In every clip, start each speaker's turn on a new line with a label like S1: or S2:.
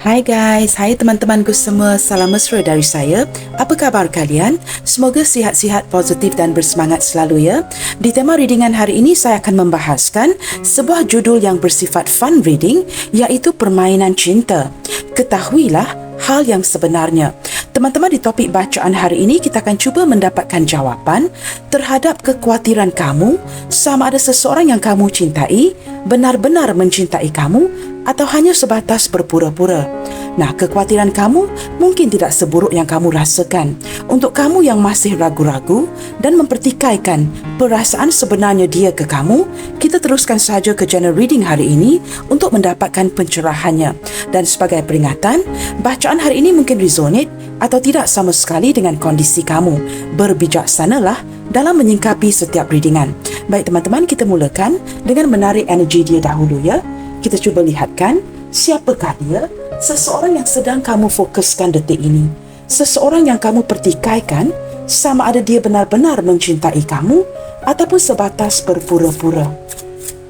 S1: Hai guys, hai teman-temanku semua, salam mesra dari saya. Apa khabar kalian? Semoga sihat-sihat, positif dan bersemangat selalu ya. Di tema readingan hari ini saya akan membahaskan sebuah judul yang bersifat fun reading, iaitu Permainan Cinta. Ketahuilah hal yang sebenarnya. Teman-teman, di topik bacaan hari ini kita akan cuba mendapatkan jawapan terhadap kekhawatiran kamu sama ada seseorang yang kamu cintai benar-benar mencintai kamu atau hanya sebatas berpura-pura. Nah, kekhawatiran kamu mungkin tidak seburuk yang kamu rasakan. Untuk kamu yang masih ragu-ragu dan mempertikaikan perasaan sebenarnya dia ke kamu, kita teruskan saja ke channel reading hari ini untuk mendapatkan pencerahannya. Dan sebagai peringatan, bacaan hari ini mungkin resonate atau tidak sama sekali dengan kondisi kamu. Berbijaksanalah dalam menyingkapi setiap readingan. Baik teman-teman, kita mulakan dengan menarik energi dia dahulu ya. Kita cuba lihatkan siapakah dia, seseorang yang sedang kamu fokuskan detik ini. Seseorang yang kamu pertikaikan sama ada dia benar-benar mencintai kamu ataupun sebatas berpura-pura.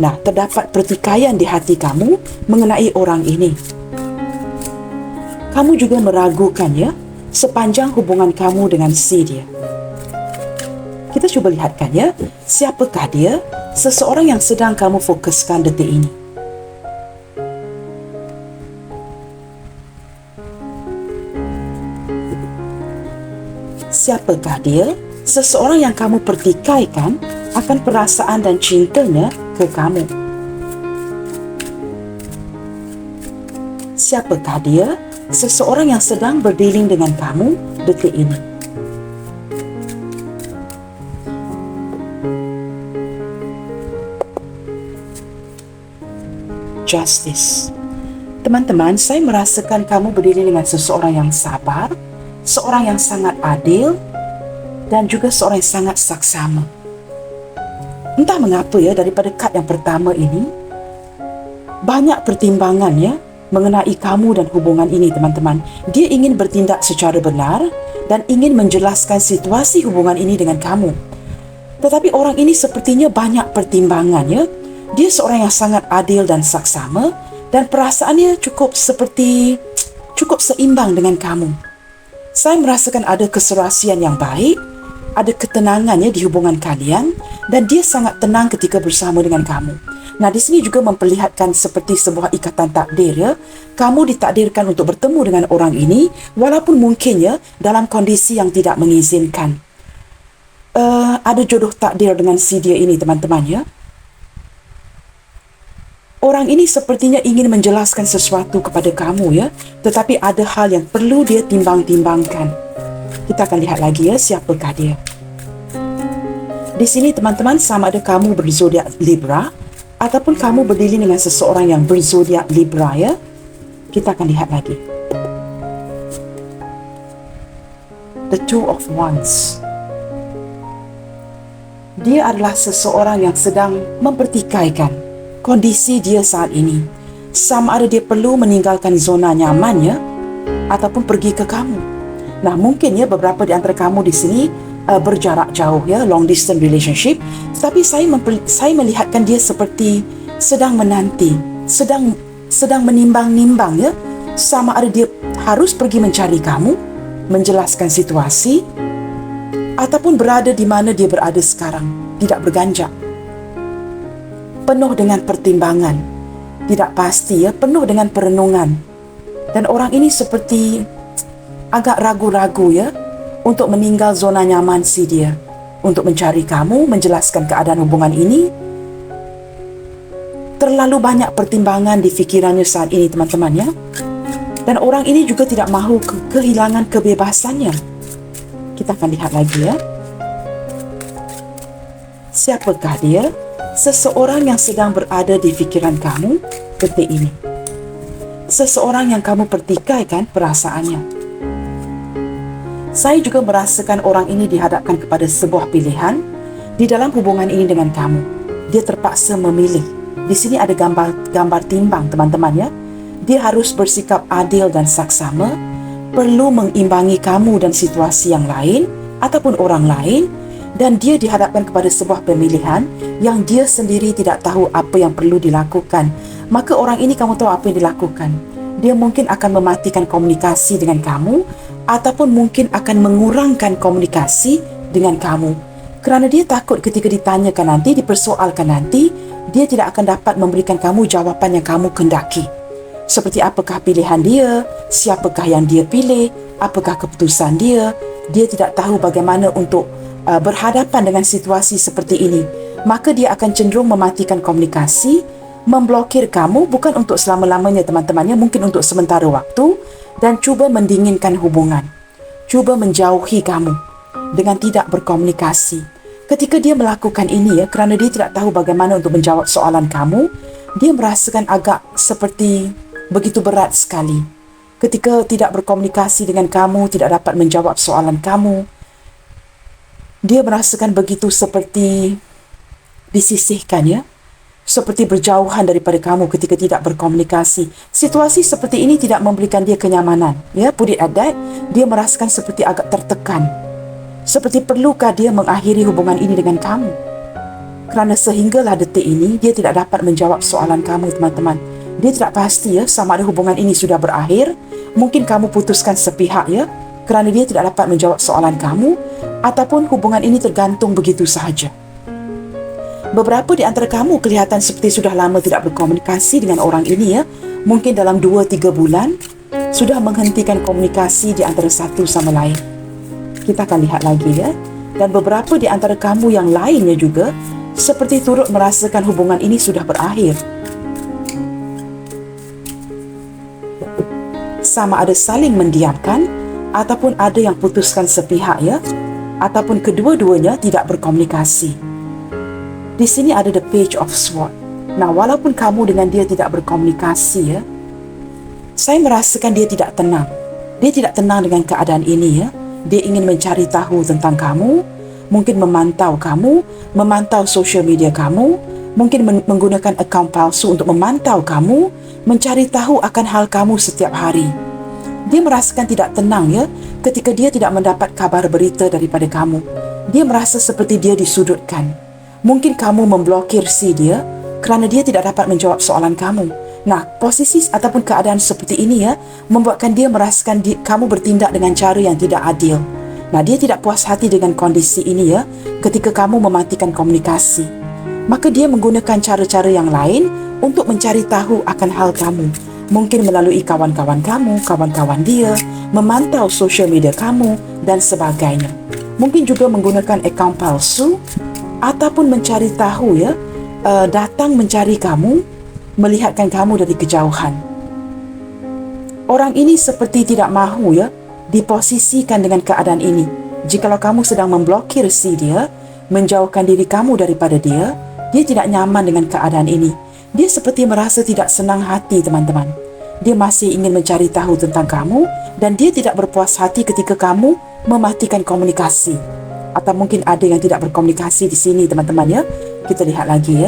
S1: Nah, terdapat pertikaian di hati kamu mengenai orang ini. Kamu juga meragukannya sepanjang hubungan kamu dengan si dia. Kita cuba lihatkan ya, siapakah dia, seseorang yang sedang kamu fokuskan detik ini. Siapakah dia, seseorang yang kamu pertikaikan akan perasaan dan cintanya ke kamu. Siapakah dia, seseorang yang sedang berdealing dengan kamu detik ini. Justice. Teman-teman, saya merasakan kamu berdiri dengan seseorang yang sabar, seorang yang sangat adil, dan juga seorang yang sangat saksama. Entah mengapa ya, daripada kad yang pertama ini, banyak pertimbangan ya mengenai kamu dan hubungan ini teman-teman. Dia ingin bertindak secara benar dan ingin menjelaskan situasi hubungan ini dengan kamu. Tetapi orang ini sepertinya banyak pertimbangan ya. Dia seorang yang sangat adil dan saksama dan perasaannya cukup seimbang dengan kamu. Saya merasakan ada keserasian yang baik, ada ketenangannya di hubungan kalian dan dia sangat tenang ketika bersama dengan kamu. Nah, di sini juga memperlihatkan seperti sebuah ikatan takdir ya. Kamu ditakdirkan untuk bertemu dengan orang ini walaupun mungkin ya dalam kondisi yang tidak mengizinkan. Ada jodoh takdir dengan si dia ini teman-teman ya. Orang ini sepertinya ingin menjelaskan sesuatu kepada kamu ya, tetapi ada hal yang perlu dia timbang-timbangkan. Kita akan lihat lagi ya siapakah dia. Di sini teman-teman, sama ada kamu berzodiak Libra ataupun kamu berdiri dengan seseorang yang berzodiak Libra ya. Kita akan lihat lagi. The Two of Wands. Dia adalah seseorang yang sedang mempertikaikan kondisi dia saat ini. Sama ada dia perlu meninggalkan zona nyamannya ataupun pergi ke kamu. Nah, mungkin ya beberapa di antara kamu di sini berjarak jauh ya, long distance relationship. Tapi saya melihatkan dia seperti sedang menanti, sedang menimbang-nimbang ya. Sama ada dia harus pergi mencari kamu, menjelaskan situasi, ataupun berada di mana dia berada sekarang, tidak berganjak. Penuh dengan pertimbangan, tidak pasti ya, penuh dengan perenungan. Dan orang ini seperti agak ragu-ragu ya untuk meninggal zona nyaman si dia, untuk mencari kamu, menjelaskan keadaan hubungan ini. Terlalu banyak pertimbangan di fikirannya saat ini teman-teman ya. Dan orang ini juga tidak mahu kehilangan kebebasannya. Kita akan lihat lagi ya. Siapakah dia? Seseorang yang sedang berada di fikiran kamu detik ini. Seseorang yang kamu pertikaikan perasaannya. Saya juga merasakan orang ini dihadapkan kepada sebuah pilihan di dalam hubungan ini dengan kamu. Dia terpaksa memilih. Di sini ada gambar timbang teman-teman ya. Dia harus bersikap adil dan saksama, perlu mengimbangi kamu dan situasi yang lain ataupun orang lain, dan dia dihadapkan kepada sebuah pemilihan yang dia sendiri tidak tahu apa yang perlu dilakukan. Maka orang ini kamu tahu apa yang dilakukan. dia mungkin akan mematikan komunikasi dengan kamu ataupun mungkin akan mengurangkan komunikasi dengan kamu. Kerana dia takut ketika ditanyakan nanti, dipersoalkan nanti, dia tidak akan dapat memberikan kamu jawapan yang kamu kendaki. Seperti apakah pilihan dia, siapakah yang dia pilih, apakah keputusan dia. Dia tidak tahu bagaimana untuk berhadapan dengan situasi seperti ini. Maka dia akan cenderung mematikan komunikasi, memblokir kamu, bukan untuk selama-lamanya teman-temannya, mungkin untuk sementara waktu, dan cuba mendinginkan hubungan. Cuba menjauhi kamu dengan tidak berkomunikasi. Ketika dia melakukan ini kerana dia tidak tahu bagaimana untuk menjawab soalan kamu, dia merasakan agak seperti begitu berat sekali. Ketika tidak berkomunikasi dengan kamu, tidak dapat menjawab soalan kamu, dia merasakan begitu seperti disisihkan seperti berjauhan daripada kamu ketika tidak berkomunikasi. Situasi seperti ini tidak memberikan dia kenyamanan. Put it at that. Dia merasakan seperti agak tertekan. Seperti perlukah dia mengakhiri hubungan ini dengan kamu? Kerana sehinggalah detik ini, dia tidak dapat menjawab soalan kamu, teman-teman. Dia tidak pasti sama ada hubungan ini sudah berakhir. Mungkin kamu putuskan sepihak kerana dia tidak dapat menjawab soalan kamu, ataupun hubungan ini tergantung begitu sahaja. Beberapa di antara kamu kelihatan seperti sudah lama tidak berkomunikasi dengan orang ini Mungkin dalam 2-3 bulan sudah menghentikan komunikasi di antara satu sama lain. Kita akan lihat lagi Dan beberapa di antara kamu yang lainnya juga seperti turut merasakan hubungan ini sudah berakhir. Sama ada saling mendiamkan ataupun ada yang putuskan sepihak ataupun kedua-duanya tidak berkomunikasi. Di sini ada the page of sword. Nah, walaupun kamu dengan dia tidak berkomunikasi saya merasakan dia tidak tenang. Dia tidak tenang dengan keadaan ini Dia ingin mencari tahu tentang kamu, mungkin memantau kamu, memantau social media kamu, mungkin menggunakan akaun palsu untuk memantau kamu, mencari tahu akan hal kamu setiap hari. Dia merasakan tidak tenang ketika dia tidak mendapat kabar berita daripada kamu. Dia merasa seperti dia disudutkan. Mungkin kamu memblokir dia kerana dia tidak dapat menjawab soalan kamu. Nah, posisi ataupun keadaan seperti ini membuatkan dia merasakan kamu bertindak dengan cara yang tidak adil. Nah, dia tidak puas hati dengan kondisi ini ketika kamu mematikan komunikasi. Maka dia menggunakan cara-cara yang lain untuk mencari tahu akan hal kamu. Mungkin melalui kawan-kawan kamu, kawan-kawan dia, memantau social media kamu dan sebagainya. Mungkin juga menggunakan akaun palsu ataupun mencari tahu datang mencari kamu, melihatkan kamu dari kejauhan. Orang ini seperti tidak mahu diposisikan dengan keadaan ini. Jikalau kamu sedang memblokir dia, menjauhkan diri kamu daripada dia tidak nyaman dengan keadaan ini. Dia seperti merasa tidak senang hati, teman-teman. Dia masih ingin mencari tahu tentang kamu dan dia tidak berpuas hati ketika kamu mematikan komunikasi. Atau mungkin ada yang tidak berkomunikasi di sini, teman-teman Kita lihat lagi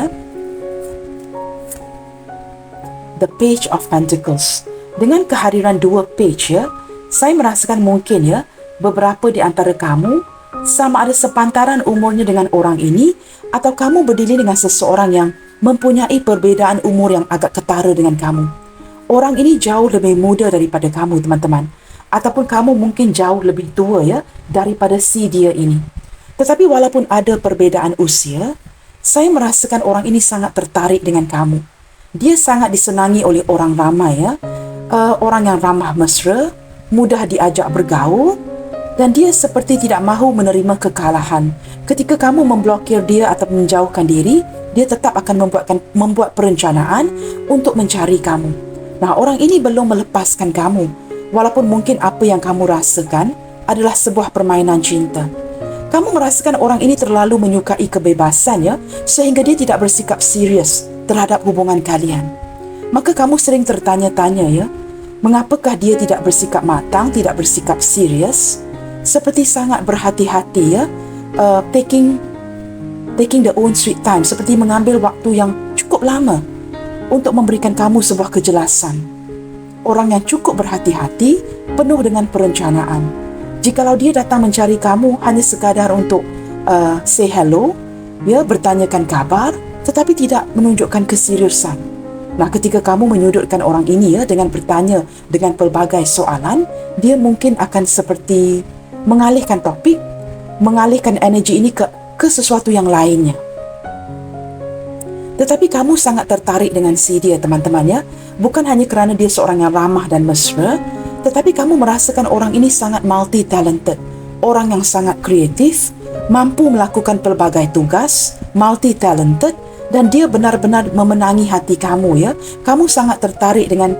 S1: The Page of Pentacles. Dengan kehadiran dua page saya merasakan mungkin beberapa di antara kamu sama ada sepantaran umurnya dengan orang ini, atau kamu berdiri dengan seseorang yang mempunyai perbezaan umur yang agak ketara dengan kamu. Orang ini jauh lebih muda daripada kamu, teman-teman. Ataupun kamu mungkin jauh lebih tua daripada si dia ini. Tetapi walaupun ada perbezaan usia, saya merasakan orang ini sangat tertarik dengan kamu. Dia sangat disenangi oleh orang ramai orang yang ramah mesra, mudah diajak bergaul, dan dia seperti tidak mahu menerima kekalahan. Ketika kamu memblokir dia atau menjauhkan diri, dia tetap akan membuat perencanaan untuk mencari kamu. Nah, orang ini belum melepaskan kamu, walaupun mungkin apa yang kamu rasakan adalah sebuah permainan cinta. Kamu merasakan orang ini terlalu menyukai kebebasan sehingga dia tidak bersikap serius terhadap hubungan kalian. Maka kamu sering tertanya-tanya mengapakah dia tidak bersikap matang, tidak bersikap serius, seperti sangat berhati-hati taking the own sweet time, seperti mengambil waktu yang cukup lama untuk memberikan kamu sebuah kejelasan. Orang yang cukup berhati-hati, penuh dengan perencanaan. Jikalau dia datang mencari kamu hanya sekadar untuk say hello, bertanyakan kabar, tetapi tidak menunjukkan keseriusan. Nah, ketika kamu menyudutkan orang ini ya dengan bertanya dengan pelbagai soalan, dia mungkin akan seperti mengalihkan topik, mengalihkan energi ini ke sesuatu yang lainnya. Tetapi kamu sangat tertarik dengan si dia, teman-teman ya. Bukan hanya kerana dia seorang yang ramah dan mesra, tetapi kamu merasakan orang ini sangat multi-talented. Orang yang sangat kreatif, mampu melakukan pelbagai tugas, multi-talented, dan dia benar-benar memenangi hati kamu ya. Kamu sangat tertarik dengan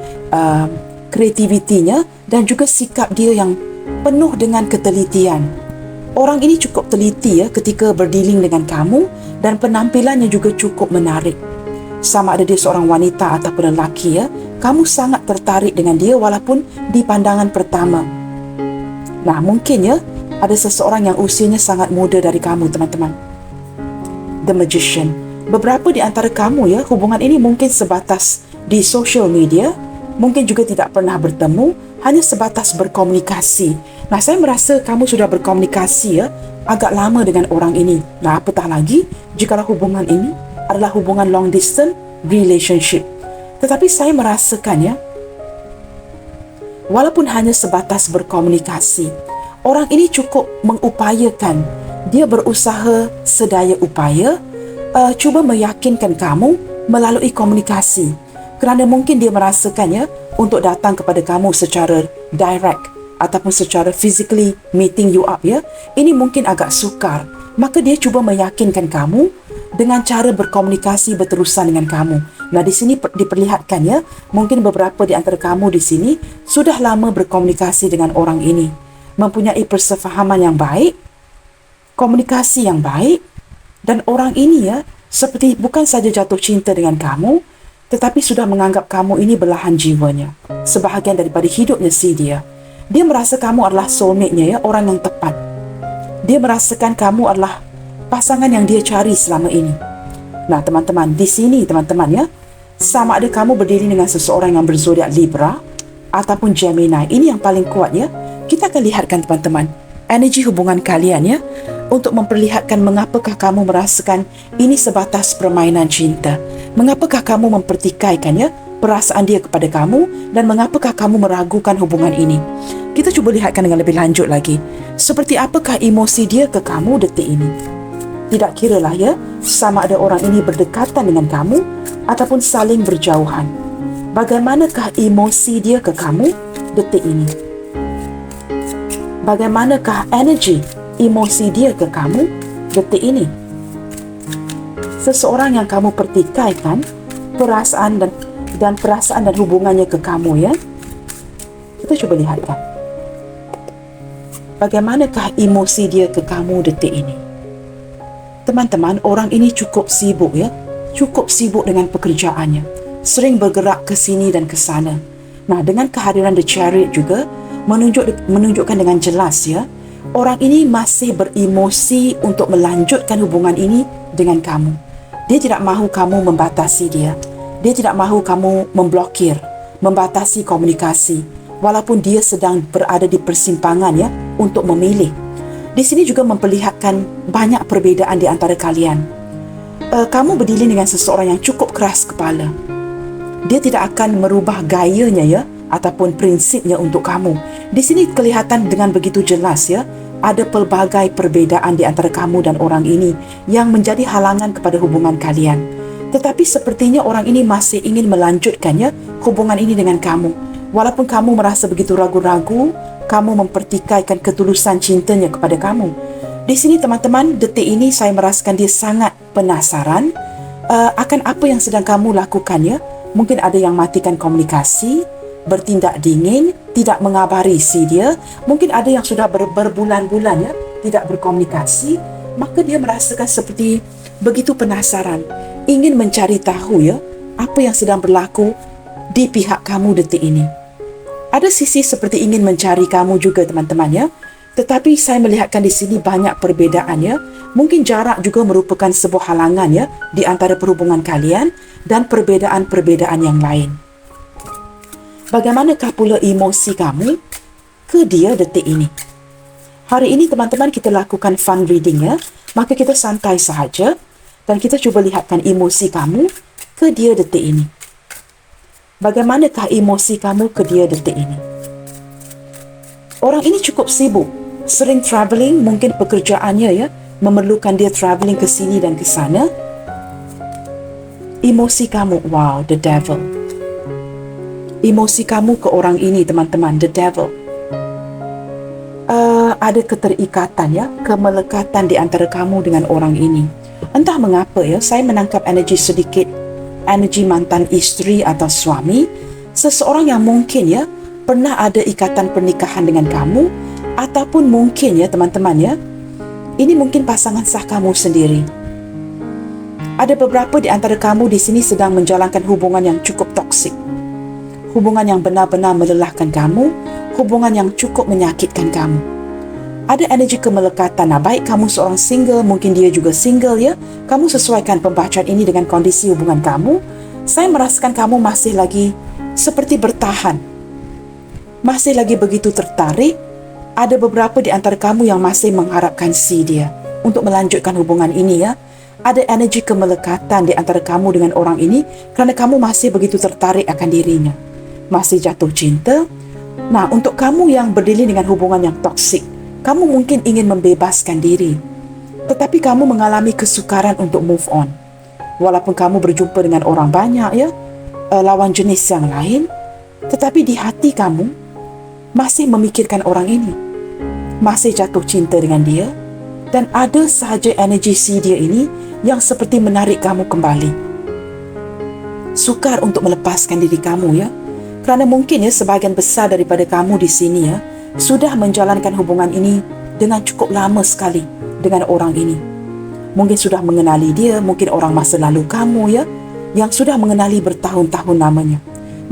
S1: kreativitinya dan juga sikap dia yang penuh dengan ketelitian. Orang ini cukup teliti ya ketika berdealing dengan kamu dan penampilannya juga cukup menarik. Sama ada dia seorang wanita ataupun lelaki ya, kamu sangat tertarik dengan dia walaupun di pandangan pertama. Nah, mungkin ya ada seseorang yang usianya sangat muda dari kamu, teman-teman. The Magician. Beberapa di antara kamu ya, hubungan ini mungkin sebatas di social media, mungkin juga tidak pernah bertemu, hanya sebatas berkomunikasi. Nah, saya merasa kamu sudah berkomunikasi ya agak lama dengan orang ini. Nah, apatah lagi jikalau hubungan ini adalah hubungan long distance relationship. Tetapi saya merasakan ya, walaupun hanya sebatas berkomunikasi, orang ini cukup mengupayakan. Dia berusaha sedaya upaya cuba meyakinkan kamu melalui komunikasi. Kerana mungkin dia merasakannya untuk datang kepada kamu secara direct ataupun secara physically meeting you up ya, ini mungkin agak sukar. Maka dia cuba meyakinkan kamu dengan cara berkomunikasi berterusan dengan kamu. Nah, di sini diperlihatkan ya, mungkin beberapa di antara kamu di sini sudah lama berkomunikasi dengan orang ini, mempunyai persefahaman yang baik, komunikasi yang baik, dan orang ini ya seperti bukan saja jatuh cinta dengan kamu, tetapi sudah menganggap kamu ini belahan jiwanya, sebahagian daripada hidupnya si dia. Dia merasa kamu adalah soulmate-nya ya, orang yang tepat. Dia merasakan kamu adalah pasangan yang dia cari selama ini. Nah, teman-teman, di sini teman-teman ya, sama ada kamu berdiri dengan seseorang yang berzodiak Libra ataupun Gemini, ini yang paling kuat ya. Kita akan lihatkan teman-teman energi hubungan kalian ya, untuk memperlihatkan mengapakah kamu merasakan ini sebatas permainan cinta. Mengapakah kamu mempertikaikan ya perasaan dia kepada kamu, dan mengapakah kamu meragukan hubungan ini. Kita cuba lihatkan dengan lebih lanjut lagi. Seperti apakah emosi dia ke kamu detik ini? Tidak kiralah ya, sama ada orang ini berdekatan dengan kamu ataupun saling berjauhan. Bagaimanakah emosi dia ke kamu detik ini? Bagaimanakah energi emosi dia ke kamu detik ini? Seseorang yang kamu pertikaikan perasaan dan hubungannya ke kamu ya. Kita cuba lihatkan. Bagaimanakah emosi dia ke kamu detik ini? Teman-teman, orang ini cukup sibuk ya. Cukup sibuk dengan pekerjaannya. Sering bergerak ke sini dan ke sana. Nah, dengan kehadiran The Chariot juga menunjukkan dengan jelas ya, orang ini masih beremosi untuk melanjutkan hubungan ini dengan kamu. Dia tidak mahu kamu membatasi dia. Dia tidak mahu kamu memblokir, membatasi komunikasi, walaupun dia sedang berada di persimpangan ya untuk memilih. Di sini juga memperlihatkan banyak perbezaan di antara kalian. Kamu berdiri dengan seseorang yang cukup keras kepala. Dia tidak akan merubah gayanya ya ataupun prinsipnya untuk kamu. Di sini kelihatan dengan begitu jelas ya, ada pelbagai perbezaan di antara kamu dan orang ini yang menjadi halangan kepada hubungan kalian. Tetapi sepertinya orang ini masih ingin melanjutkannya hubungan ini dengan kamu. Walaupun kamu merasa begitu ragu-ragu, kamu mempertikaikan ketulusan cintanya kepada kamu. Di sini teman-teman, detik ini saya merasakan dia sangat penasaran akan apa yang sedang kamu lakukan ya. Mungkin ada yang matikan komunikasi, bertindak dingin, tidak mengabari si dia. Mungkin ada yang sudah berbulan-bulan ya tidak berkomunikasi. Maka dia merasakan seperti begitu penasaran, ingin mencari tahu ya apa yang sedang berlaku di pihak kamu detik ini. Ada sisi seperti ingin mencari kamu juga teman-teman ya. Tetapi saya melihatkan di sini banyak perbezaan ya. Mungkin jarak juga merupakan sebuah halangan ya di antara perhubungan kalian dan perbezaan-perbezaan yang lain. Bagaimanakah pula emosi kamu ke dia detik ini? Hari ini teman-teman kita lakukan fun reading ya. Maka kita santai sahaja dan kita cuba lihatkan emosi kamu ke dia detik ini. Bagaimanakah emosi kamu ke dia detik ini? Orang ini cukup sibuk, sering travelling, mungkin pekerjaannya ya, memerlukan dia travelling ke sini dan ke sana. Emosi kamu, wow, the devil. Emosi kamu ke orang ini, teman-teman, the devil. Ada keterikatan ya, kemelekatan di antara kamu dengan orang ini. Entah mengapa ya, saya menangkap energi sedikit, energi mantan isteri atau suami, seseorang yang mungkin ya pernah ada ikatan pernikahan dengan kamu, ataupun mungkin ya teman-teman ya, ini mungkin pasangan sah kamu sendiri. Ada beberapa di antara kamu di sini sedang menjalankan hubungan yang cukup toksik, hubungan yang benar-benar melelahkan kamu, hubungan yang cukup menyakitkan kamu. Ada energi kemelekatan. Baik kamu seorang single, mungkin dia juga single ya. Kamu sesuaikan pembacaan ini dengan kondisi hubungan kamu. Saya merasakan kamu masih lagi seperti bertahan, masih lagi begitu tertarik. Ada beberapa di antara kamu yang masih mengharapkan si dia untuk melanjutkan hubungan ini ya. Ada energi kemelekatan di antara kamu dengan orang ini kerana kamu masih begitu tertarik akan dirinya, masih jatuh cinta. Nah, untuk kamu yang berdiri dengan hubungan yang toksik, kamu mungkin ingin membebaskan diri, tetapi kamu mengalami kesukaran untuk move on. Walaupun kamu berjumpa dengan orang banyak ya, lawan jenis yang lain, tetapi di hati kamu masih memikirkan orang ini, masih jatuh cinta dengan dia, dan ada sahaja energi si dia ini yang seperti menarik kamu kembali. Sukar untuk melepaskan diri kamu ya, kerana mungkin ya sebahagian besar daripada kamu di sini ya sudah menjalankan hubungan ini dengan cukup lama sekali dengan orang ini. Mungkin sudah mengenali dia, mungkin orang masa lalu kamu ya, yang sudah mengenali bertahun-tahun namanya.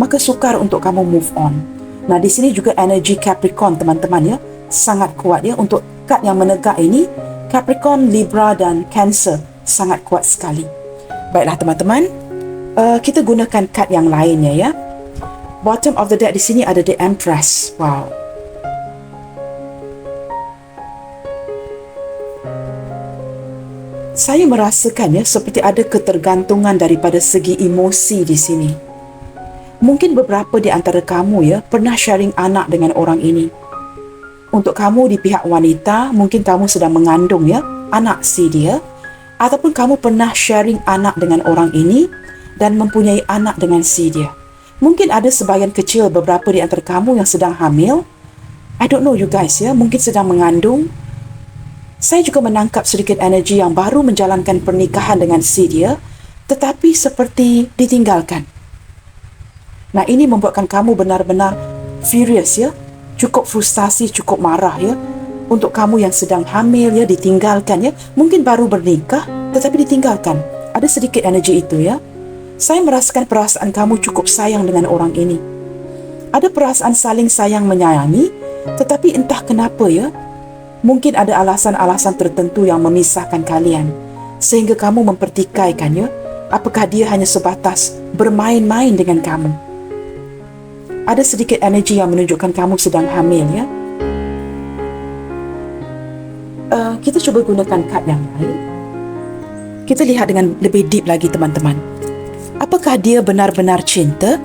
S1: Maka sukar untuk kamu move on. Nah, di sini juga energi Capricorn teman-teman ya, sangat kuat ya untuk kad yang menegak ini. Capricorn, Libra dan Cancer sangat kuat sekali. Baiklah teman-teman, kita gunakan kad yang lainnya ya. Bottom of the deck di sini ada The Empress. Wow. Saya merasakan ya seperti ada ketergantungan daripada segi emosi di sini. Mungkin beberapa di antara kamu ya pernah sharing anak dengan orang ini. Untuk kamu di pihak wanita, mungkin kamu sedang mengandung ya anak si dia, ataupun kamu pernah sharing anak dengan orang ini dan mempunyai anak dengan si dia. Mungkin ada sebahagian kecil beberapa di antara kamu yang sedang hamil. I don't know you guys ya, mungkin sedang mengandung. Saya juga menangkap sedikit energi yang baru menjalankan pernikahan dengan si dia, tetapi seperti ditinggalkan. Nah, ini membuatkan kamu benar-benar furious ya, cukup frustasi, cukup marah ya. Untuk kamu yang sedang hamil ya, ditinggalkan ya, mungkin baru bernikah tetapi ditinggalkan. Ada sedikit energi itu ya. Saya merasakan perasaan kamu cukup sayang dengan orang ini. Ada perasaan saling sayang menyayangi, tetapi entah kenapa ya, mungkin ada alasan-alasan tertentu yang memisahkan kalian, sehingga kamu mempertikaikan ya, apakah dia hanya sebatas bermain-main dengan kamu. Ada sedikit energi yang menunjukkan kamu sedang hamil ya. Kita cuba gunakan kad yang lain. Kita lihat dengan lebih deep lagi teman-teman. Apakah dia benar-benar cinta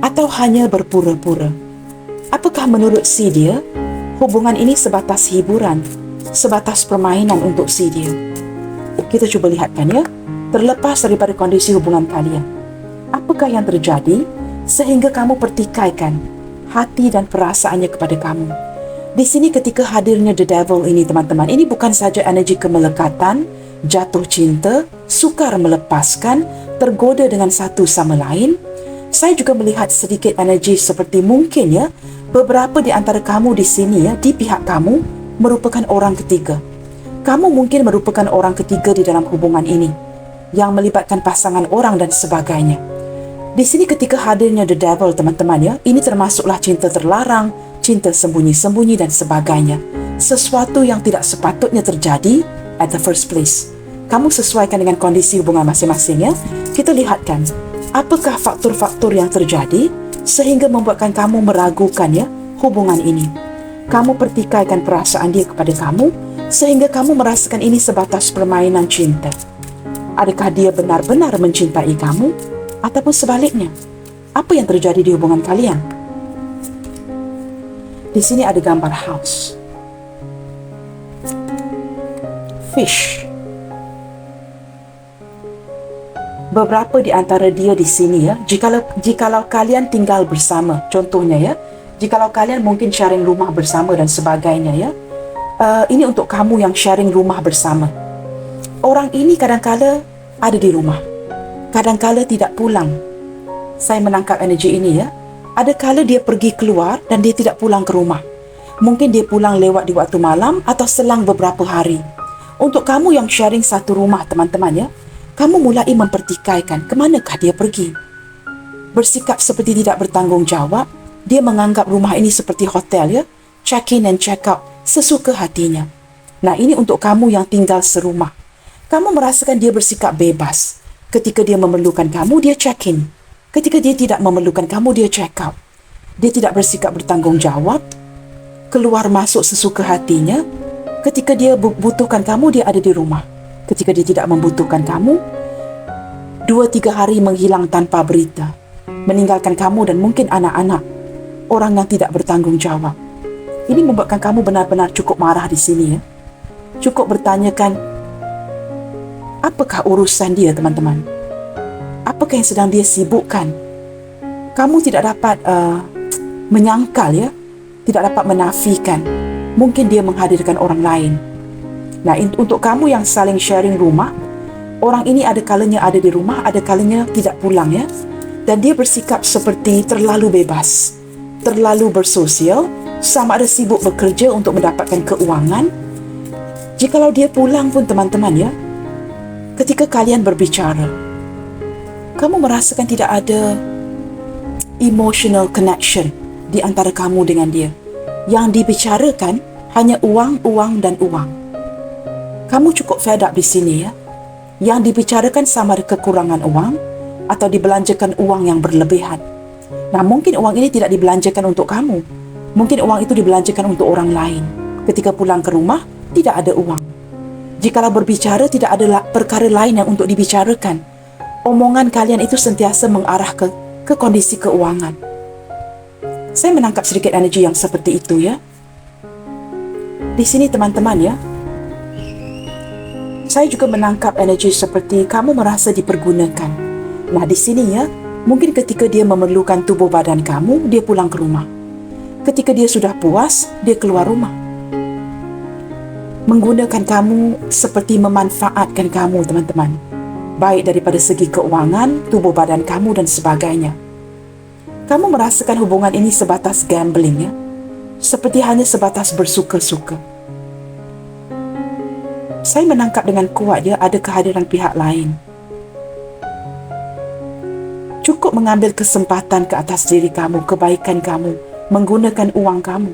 S1: atau hanya berpura-pura? Apakah menurut si dia hubungan ini sebatas hiburan, sebatas permainan untuk si dia? Kita cuba lihatkan ya, terlepas daripada kondisi hubungan kalian. Apakah yang terjadi sehingga kamu pertikaikan hati dan perasaannya kepada kamu? Di sini ketika hadirnya The Devil ini teman-teman, ini bukan saja energi kemelekatan, jatuh cinta, sukar melepaskan, tergoda dengan satu sama lain. Saya juga melihat sedikit energi seperti mungkin ya, beberapa di antara kamu di sini ya, di pihak kamu merupakan orang ketiga. Kamu mungkin merupakan orang ketiga di dalam hubungan ini yang melibatkan pasangan orang dan sebagainya. Di sini ketika hadirnya The Devil teman-teman ya, ini termasuklah cinta terlarang, cinta sembunyi-sembunyi dan sebagainya. Sesuatu yang tidak sepatutnya terjadi at the first place. Kamu sesuaikan dengan kondisi hubungan masing-masing ya. Kita lihatkan apakah faktor-faktor yang terjadi sehingga membuatkan kamu meragukan ya hubungan ini. Kamu pertikaikan perasaan dia kepada kamu sehingga kamu merasakan ini sebatas permainan cinta. Adakah dia benar-benar mencintai kamu ataupun sebaliknya? Apa yang terjadi di hubungan kalian? Di sini ada gambar house, fish. Beberapa di antara dia di sini ya, jikalau kalian tinggal bersama, contohnya ya, jikalau kalian mungkin sharing rumah bersama dan sebagainya ya, ini untuk kamu yang sharing rumah bersama. Orang ini kadang-kala ada di rumah, kadang-kala tidak pulang. Saya menangkap energi ini ya. Ada kala dia pergi keluar dan dia tidak pulang ke rumah. Mungkin dia pulang lewat di waktu malam atau selang beberapa hari. Untuk kamu yang sharing satu rumah teman-teman ya, kamu mulai mempertikaikan ke manakah dia pergi. Bersikap seperti tidak bertanggungjawab, dia menganggap rumah ini seperti hotel ya, check in and check out sesuka hatinya. Nah, ini untuk kamu yang tinggal serumah. Kamu merasakan dia bersikap bebas. Ketika dia memerlukan kamu, dia check in. Ketika dia tidak memerlukan kamu, dia check out. Dia tidak bersikap bertanggungjawab, keluar masuk sesuka hatinya. Ketika dia butuhkan kamu, dia ada di rumah. Ketika dia tidak membutuhkan kamu, 2-3 hari menghilang tanpa berita, meninggalkan kamu dan mungkin anak-anak, orang yang tidak bertanggung jawab. Ini membuatkan kamu benar-benar cukup marah di sini ya. Cukup bertanyakan, apakah urusan dia teman-teman? Apakah yang sedang dia sibukkan? Kamu tidak dapat menyangkal ya, tidak dapat menafikan. Mungkin dia menghadirkan orang lain. Nah, untuk kamu yang saling sharing rumah, orang ini ada kalanya ada di rumah, ada kalanya tidak pulang ya. Dan dia bersikap seperti terlalu bebas, terlalu bersosial, sama ada sibuk bekerja untuk mendapatkan keuangan. Jikalau dia pulang pun teman-teman ya, ketika kalian berbicara, kamu merasakan tidak ada emotional connection di antara kamu dengan dia. Yang dibicarakan hanya uang, uang dan uang. Kamu cukup fed up di sini ya. Yang dibicarakan sama ada kekurangan uang atau dibelanjakan uang yang berlebihan. Nah, mungkin uang ini tidak dibelanjakan untuk kamu. Mungkin uang itu dibelanjakan untuk orang lain. Ketika pulang ke rumah, tidak ada uang. Jikalau berbicara, tidak ada perkara lain yang untuk dibicarakan. Omongan kalian itu sentiasa mengarah ke kondisi keuangan. Saya menangkap sedikit energi yang seperti itu ya. Di sini teman-teman ya, saya juga menangkap energi seperti kamu merasa dipergunakan. Nah, di sini ya, mungkin ketika dia memerlukan tubuh badan kamu, dia pulang ke rumah. Ketika dia sudah puas, dia keluar rumah. Menggunakan kamu seperti memanfaatkan kamu teman-teman. Baik daripada segi keuangan, tubuh badan kamu dan sebagainya. Kamu merasakan hubungan ini sebatas gambling ya. Seperti hanya sebatas bersuka-suka. Saya menangkap dengan kuat ya, ada kehadiran pihak lain. Cukup mengambil kesempatan ke atas diri kamu, kebaikan kamu, menggunakan uang kamu.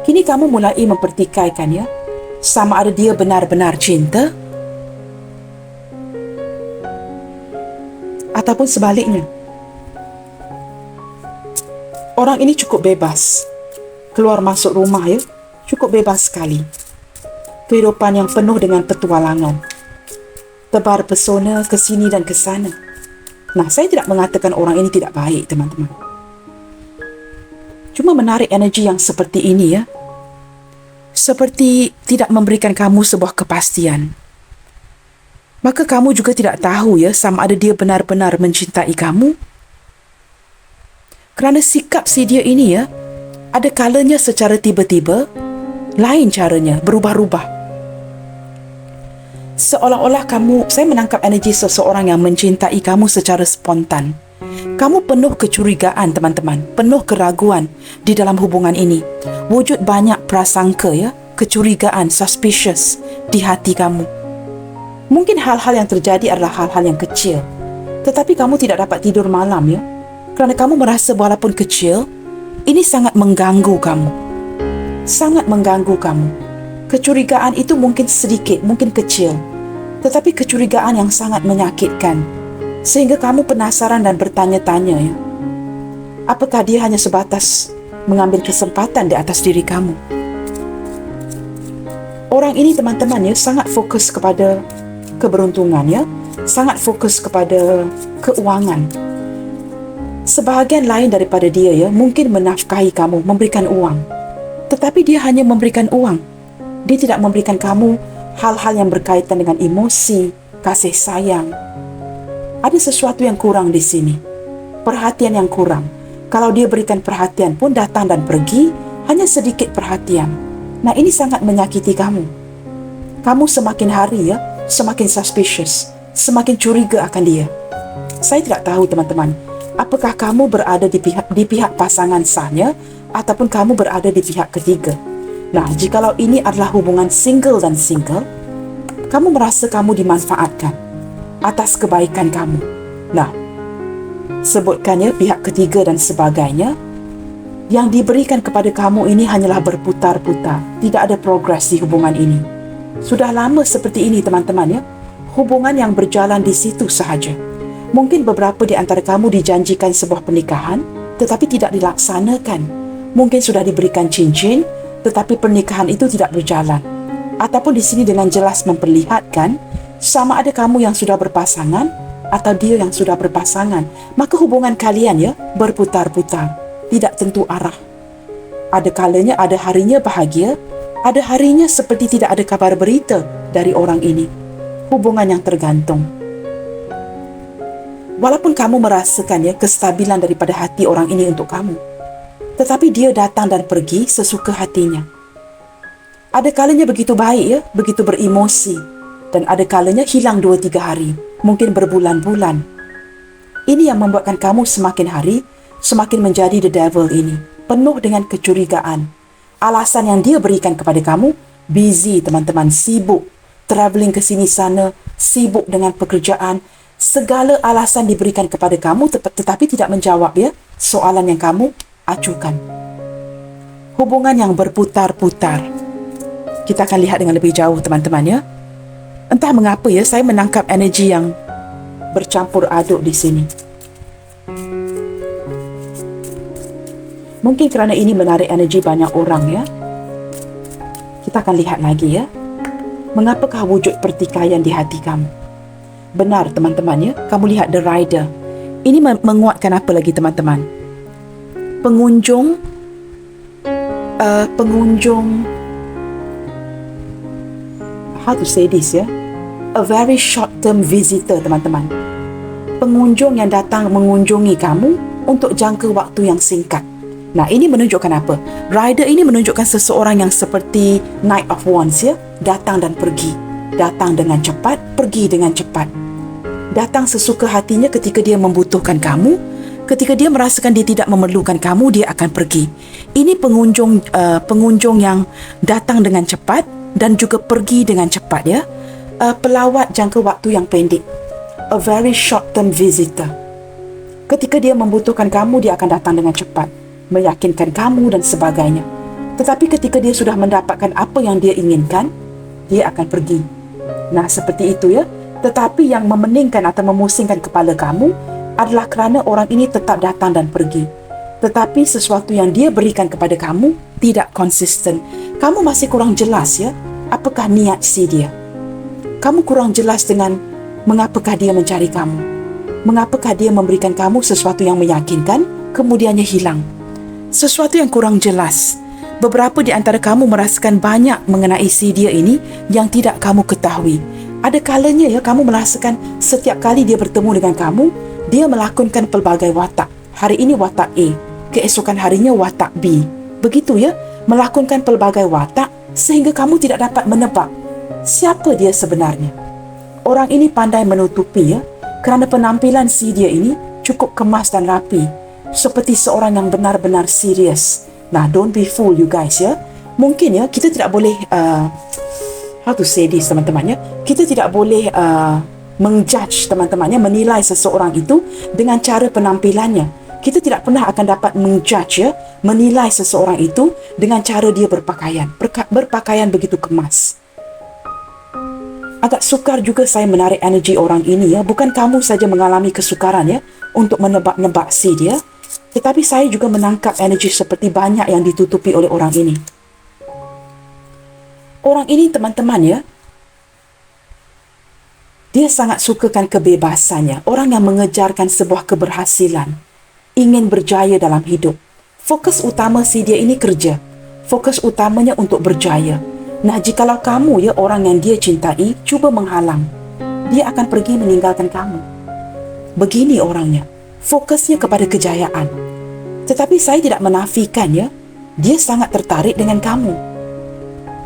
S1: Kini kamu mulai mempertikaikan ya, sama ada dia benar-benar cinta ataupun sebaliknya. Orang ini cukup bebas, keluar masuk rumah ya, cukup bebas sekali. Kehidupan yang penuh dengan petualangan, tebar pesona ke sini dan ke sana. Nah, saya tidak mengatakan orang ini tidak baik teman-teman. Cuma menarik energi yang seperti ini ya, seperti tidak memberikan kamu sebuah kepastian. Maka kamu juga tidak tahu ya, sama ada dia benar-benar mencintai kamu. Kerana sikap si dia ini ya, ada kalanya secara tiba-tiba, lain caranya, berubah-ubah. Seolah-olah saya menangkap energi seseorang yang mencintai kamu secara spontan. Kamu penuh kecurigaan teman-teman, penuh keraguan di dalam hubungan ini. Wujud banyak prasangka ya, kecurigaan, suspicious di hati kamu. Mungkin hal-hal yang terjadi adalah hal-hal yang kecil, tetapi kamu tidak dapat tidur malam ya, kerana kamu merasa walaupun kecil, ini sangat mengganggu kamu. Sangat mengganggu kamu. Kecurigaan itu mungkin sedikit, mungkin kecil, tetapi kecurigaan yang sangat menyakitkan. Sehingga kamu penasaran dan bertanya-tanya ya, apakah dia hanya sebatas mengambil kesempatan di atas diri kamu? Orang ini teman-teman ya, sangat fokus kepada keberuntungan ya, sangat fokus kepada keuangan. Sebahagian lain daripada dia ya, mungkin menafkahi kamu, memberikan uang. Tetapi dia hanya memberikan uang. Dia tidak memberikan kamu hal-hal yang berkaitan dengan emosi, kasih sayang. Ada sesuatu yang kurang di sini. Perhatian yang kurang. Kalau dia berikan perhatian pun datang dan pergi, hanya sedikit perhatian. Nah, ini sangat menyakiti kamu. Kamu semakin hari ya, semakin suspicious, semakin curiga akan dia. Saya tidak tahu teman-teman, apakah kamu berada di pihak pasangan sahnya ataupun kamu berada di pihak ketiga. Nah, jikalau ini adalah hubungan single dan single, kamu merasa kamu dimanfaatkan atas kebaikan kamu. Nah, sebutkannya pihak ketiga dan sebagainya, yang diberikan kepada kamu ini hanyalah berputar-putar. Tidak ada progres di hubungan ini. Sudah lama seperti ini teman-teman ya. Hubungan yang berjalan di situ sahaja. Mungkin beberapa di antara kamu dijanjikan sebuah pernikahan, tetapi tidak dilaksanakan. Mungkin sudah diberikan cincin, tetapi pernikahan itu tidak berjalan. Ataupun di sini dengan jelas memperlihatkan, sama ada kamu yang sudah berpasangan, atau dia yang sudah berpasangan. Maka hubungan kalian ya, berputar-putar. Tidak tentu arah. Ada kalanya, ada harinya bahagia, ada harinya seperti tidak ada kabar berita dari orang ini. Hubungan yang tergantung. Walaupun kamu merasakan ya kestabilan daripada hati orang ini untuk kamu, tetapi dia datang dan pergi sesuka hatinya. Ada kalanya begitu baik ya, begitu beremosi, dan ada kalanya hilang 2-3 hari, mungkin berbulan-bulan. Ini yang membuatkan kamu semakin hari semakin menjadi the devil ini, penuh dengan kecurigaan. Alasan yang dia berikan kepada kamu, busy teman-teman, sibuk, travelling ke sini sana, sibuk dengan pekerjaan. Segala alasan diberikan kepada kamu tetapi tidak menjawab ya soalan yang kamu acuhkan. Hubungan yang berputar-putar. Kita akan lihat dengan lebih jauh teman-teman ya. Entah mengapa ya, saya menangkap energi yang bercampur aduk di sini. Mungkin kerana ini menarik energi banyak orang ya. Kita akan lihat lagi ya. Mengapakah wujud pertikaian di hati kamu? Benar teman-teman ya. Kamu lihat the rider. Ini menguatkan apa lagi teman-teman? Pengunjung how to say this ya? A very short term visitor teman-teman. Pengunjung yang datang mengunjungi kamu untuk jangka waktu yang singkat. Nah, ini menunjukkan apa? Rider ini menunjukkan seseorang yang seperti Knight of Wands ya, datang dan pergi. Datang dengan cepat, pergi dengan cepat. Datang sesuka hatinya ketika dia membutuhkan kamu, ketika dia merasakan dia tidak memerlukan kamu, dia akan pergi. Ini pengunjung yang datang dengan cepat dan juga pergi dengan cepat ya. Pelawat jangka waktu yang pendek. A very short term visitor. Ketika dia membutuhkan kamu, dia akan datang dengan cepat, meyakinkan kamu dan sebagainya. Tetapi ketika dia sudah mendapatkan apa yang dia inginkan, dia akan pergi. Nah, seperti itu ya. Tetapi yang memeningkan atau memusingkan kepala kamu adalah kerana orang ini tetap datang dan pergi. Tetapi sesuatu yang dia berikan kepada kamu tidak konsisten. Kamu masih kurang jelas ya, apakah niat si dia. Kamu kurang jelas dengan mengapakah dia mencari kamu. Mengapakah dia memberikan kamu sesuatu yang meyakinkan, kemudiannya hilang. Sesuatu yang kurang jelas. Beberapa di antara kamu merasakan banyak mengenai si dia ini yang tidak kamu ketahui. Ada kalanya ya kamu merasakan setiap kali dia bertemu dengan kamu, dia melakonkan pelbagai watak. Hari ini watak A, keesokan harinya watak B. Begitu ya, melakonkan pelbagai watak sehingga kamu tidak dapat menebak siapa dia sebenarnya. Orang ini pandai menutupi ya, kerana penampilan si dia ini cukup kemas dan rapi, seperti seorang yang benar-benar serius. Nah, don't be fooled you guys ya. Mungkin ya kita tidak boleh how to say this teman-teman ya. Kita tidak boleh menjudge teman-teman ya, menilai seseorang itu dengan cara penampilannya. Kita tidak pernah akan dapat menjudge ya, menilai seseorang itu dengan cara dia berpakaian. Berpakaian begitu kemas. Agak sukar juga saya menarik energi orang ini ya. Bukan kamu saja mengalami kesukaran ya untuk menebak-nebak si dia, tetapi saya juga menangkap energi seperti banyak yang ditutupi oleh orang ini. Orang ini teman-teman ya, dia sangat sukakan kebebasannya. Orang yang mengejarkan sebuah keberhasilan. ingin berjaya dalam hidup. Fokus utama si dia ini kerja. Fokus utamanya untuk berjaya. Nah, jikalau kamu orang yang dia cintai cuba menghalang, dia akan pergi meninggalkan kamu. Begini orangnya, fokusnya kepada kejayaan. Tetapi saya tidak menafikan dia sangat tertarik dengan kamu.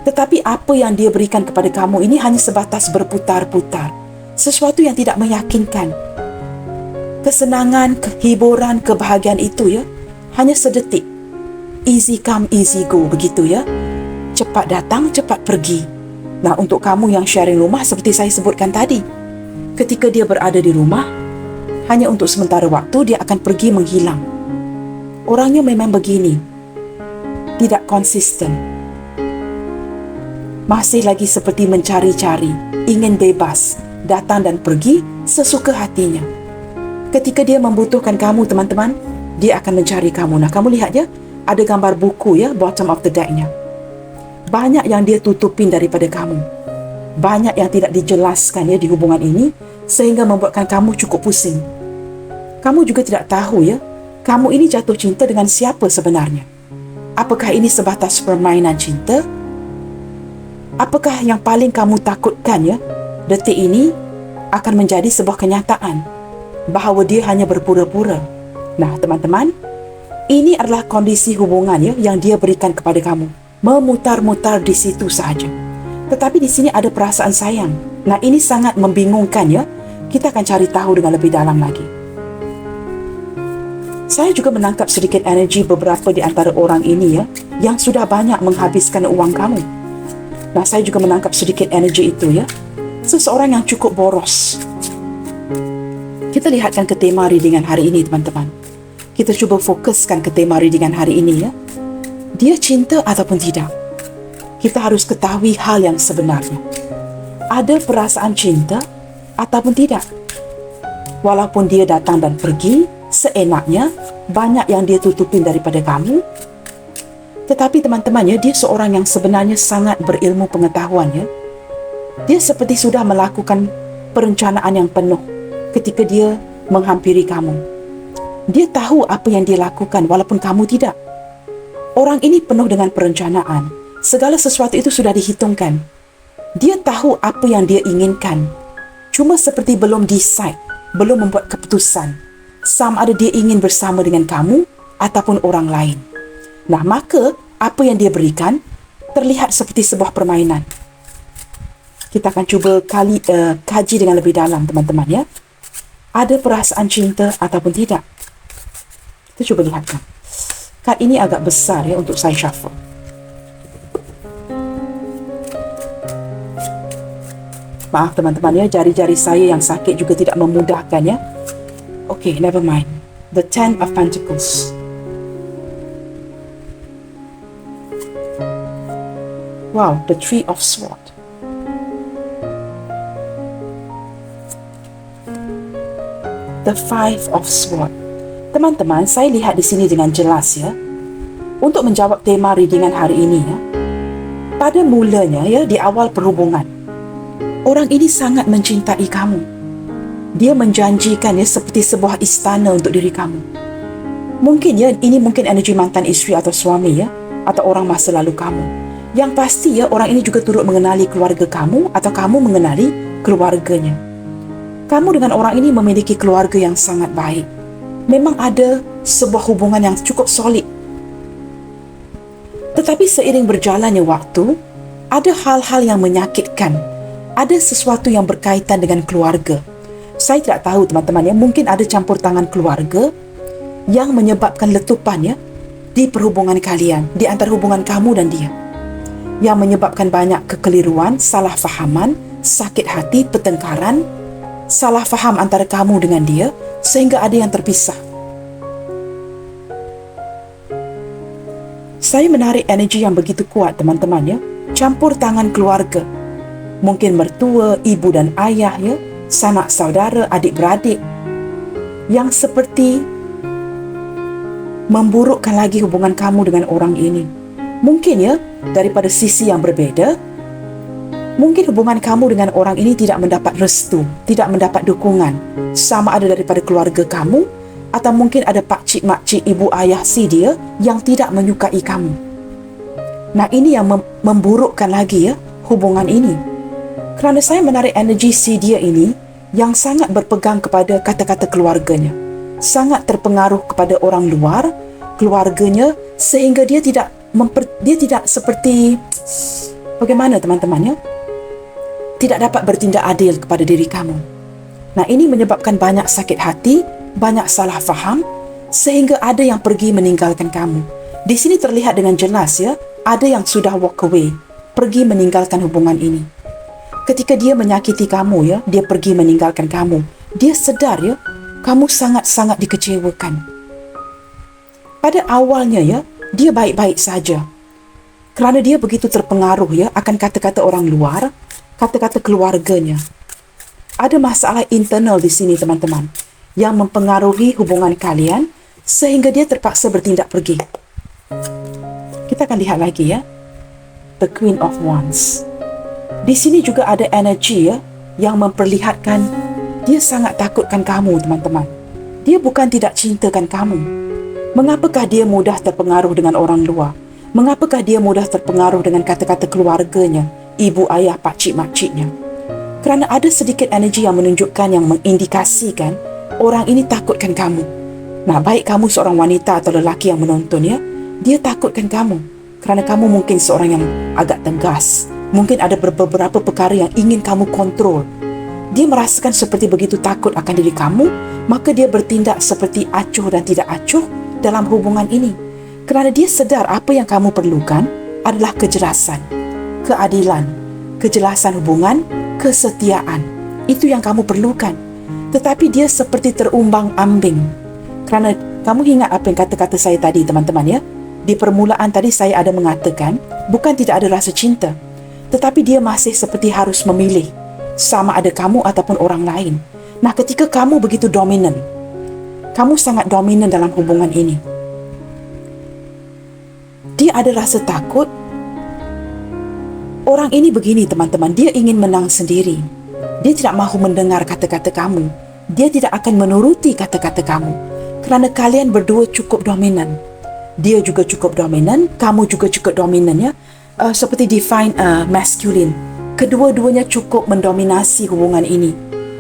S1: Tetapi apa yang dia berikan kepada kamu ini hanya sebatas berputar-putar. Sesuatu yang tidak meyakinkan. Kesenangan, kehiburan, kebahagiaan itu hanya sedetik. Easy come, easy go, begitu Cepat datang, cepat pergi. Nah, untuk kamu yang sharing rumah seperti saya sebutkan tadi, ketika dia berada di rumah, hanya untuk sementara waktu dia akan pergi menghilang. Orangnya memang begini. Tidak konsisten. Masih lagi seperti mencari-cari, ingin bebas, datang dan pergi sesuka hatinya. Ketika dia membutuhkan kamu, teman-teman, dia akan mencari kamu. Nah, kamu lihat ada gambar buku bottom of the deck-nya. Banyak yang dia tutupin daripada kamu. Banyak yang tidak dijelaskan di hubungan ini, sehingga membuatkan kamu cukup pusing. Kamu juga tidak tahu kamu ini jatuh cinta dengan siapa sebenarnya. Apakah ini sebatas permainan cinta? Apakah yang paling kamu takutkan detik ini akan menjadi sebuah kenyataan bahawa dia hanya berpura-pura? Nah, teman-teman, ini adalah kondisi hubungan yang dia berikan kepada kamu. Memutar-mutar di situ sahaja. Tetapi di sini ada perasaan sayang. Nah, ini sangat membingungkan Kita akan cari tahu dengan lebih dalam lagi. Saya juga menangkap sedikit energi beberapa di antara orang ini yang sudah banyak menghabiskan uang kamu. Nah, saya juga menangkap sedikit energi itu seseorang yang cukup boros. Kita lihatkan ke tema readingan hari ini, teman-teman. Kita cuba fokuskan ke tema readingan hari ini Dia cinta ataupun tidak? Kita harus ketahui hal yang sebenarnya. Ada perasaan cinta ataupun tidak? Walaupun dia datang dan pergi seenaknya, banyak yang dia tutupin daripada kamu. Tetapi teman-teman dia seorang yang sebenarnya sangat berilmu pengetahuan Dia seperti sudah melakukan perencanaan yang penuh ketika dia menghampiri kamu. Dia tahu apa yang dia lakukan walaupun kamu tidak. Orang ini penuh dengan perencanaan. Segala sesuatu itu sudah dihitungkan. Dia tahu apa yang dia inginkan. Cuma seperti belum decide, belum membuat keputusan. Sama ada dia ingin bersama dengan kamu ataupun orang lain. Nah, maka apa yang dia berikan terlihat seperti sebuah permainan. Kita akan cuba kaji dengan lebih dalam, teman-teman Ada perasaan cinta ataupun tidak? Kita cuba lihatkan. Kad ini agak besar untuk saya shuffle. Maaf teman-teman jari-jari saya yang sakit juga tidak memudahkan Okay, never mind. The Ten of Pentacles. Wow, the Three of Swords. The Five of Swords. Teman-teman, saya lihat di sini dengan jelas untuk menjawab tema readingan hari ini pada mulanya di awal perhubungan, orang ini sangat mencintai kamu. Dia menjanjikan seperti sebuah istana untuk diri kamu. Mungkin ini mungkin energi mantan isteri atau suami atau orang masa lalu kamu. Yang pasti orang ini juga turut mengenali keluarga kamu atau kamu mengenali keluarganya. Kamu dengan orang ini memiliki keluarga yang sangat baik. Memang ada sebuah hubungan yang cukup solid. Tetapi seiring berjalannya waktu, ada hal-hal yang menyakitkan. Ada sesuatu yang berkaitan dengan keluarga. Saya tidak tahu teman-teman mungkin ada campur tangan keluarga yang menyebabkan letupan di perhubungan kalian, di antara hubungan kamu dan dia. Yang menyebabkan banyak kekeliruan, salah fahaman, sakit hati, pertengkaran, salah faham antara kamu dengan dia, sehingga ada yang terpisah. Saya menarik energi yang begitu kuat, teman-teman campur tangan keluarga. Mungkin mertua, ibu dan ayah sanak saudara, adik-beradik yang seperti memburukkan lagi hubungan kamu dengan orang ini. Mungkin daripada sisi yang berbeda, mungkin hubungan kamu dengan orang ini tidak mendapat restu, tidak mendapat dukungan, sama ada daripada keluarga kamu atau mungkin ada pakcik, makcik, ibu ayah si dia yang tidak menyukai kamu. Nah, ini yang memburukkan lagi ya hubungan ini. Kerana saya menarik energi si dia ini yang sangat berpegang kepada kata-kata keluarganya. Sangat terpengaruh kepada orang luar, keluarganya, sehingga dia tidak seperti bagaimana teman-teman ya? Tidak dapat bertindak adil kepada diri kamu. Nah, ini menyebabkan banyak sakit hati, banyak salah faham, sehingga ada yang pergi meninggalkan kamu. Di sini terlihat dengan jelas ya, ada yang sudah walk away, pergi meninggalkan hubungan ini. Ketika dia menyakiti kamu ya, dia pergi meninggalkan kamu. Dia sedar ya, kamu sangat-sangat dikecewakan. Pada awalnya ya, dia baik-baik saja. Kerana dia begitu terpengaruh ya akan kata-kata orang luar, kata-kata keluarganya. Ada masalah internal di sini teman-teman yang mempengaruhi hubungan kalian sehingga dia terpaksa bertindak pergi. Kita akan lihat lagi ya. The Queen of Wands. Di sini juga ada energi ya yang memperlihatkan dia sangat takutkan kamu teman-teman. Dia bukan tidak cintakan kamu. Mengapakah dia mudah terpengaruh dengan orang luar? Mengapakah dia mudah terpengaruh dengan kata-kata keluarganya, ibu, ayah, pakcik, makciknya? Kerana ada sedikit energi yang menunjukkan, yang mengindikasikan orang ini takutkan kamu. Nah, baik kamu seorang wanita atau lelaki yang menonton ya, dia takutkan kamu. Kerana kamu mungkin seorang yang agak tegas. Mungkin ada beberapa perkara yang ingin kamu kontrol. Dia merasakan seperti begitu takut akan diri kamu, maka dia bertindak seperti acuh dan tidak acuh dalam hubungan ini. Kerana dia sedar apa yang kamu perlukan adalah kejelasan, keadilan, kejelasan hubungan, kesetiaan. Itu yang kamu perlukan. Tetapi dia seperti terumbang-ambing. Kerana kamu ingat apa yang kata-kata saya tadi teman-teman ya. Di permulaan tadi saya ada mengatakan bukan tidak ada rasa cinta, tetapi dia masih seperti harus memilih sama ada kamu ataupun orang lain. Nah, ketika kamu begitu dominan, kamu sangat dominan dalam hubungan ini, dia ada rasa takut. Orang ini begini teman-teman, dia ingin menang sendiri. Dia tidak mahu mendengar kata-kata kamu. Dia tidak akan menuruti kata-kata kamu. Kerana kalian berdua cukup dominan. Dia juga cukup dominan, kamu juga cukup dominan ya. Seperti define masculine. Kedua-duanya cukup mendominasi hubungan ini.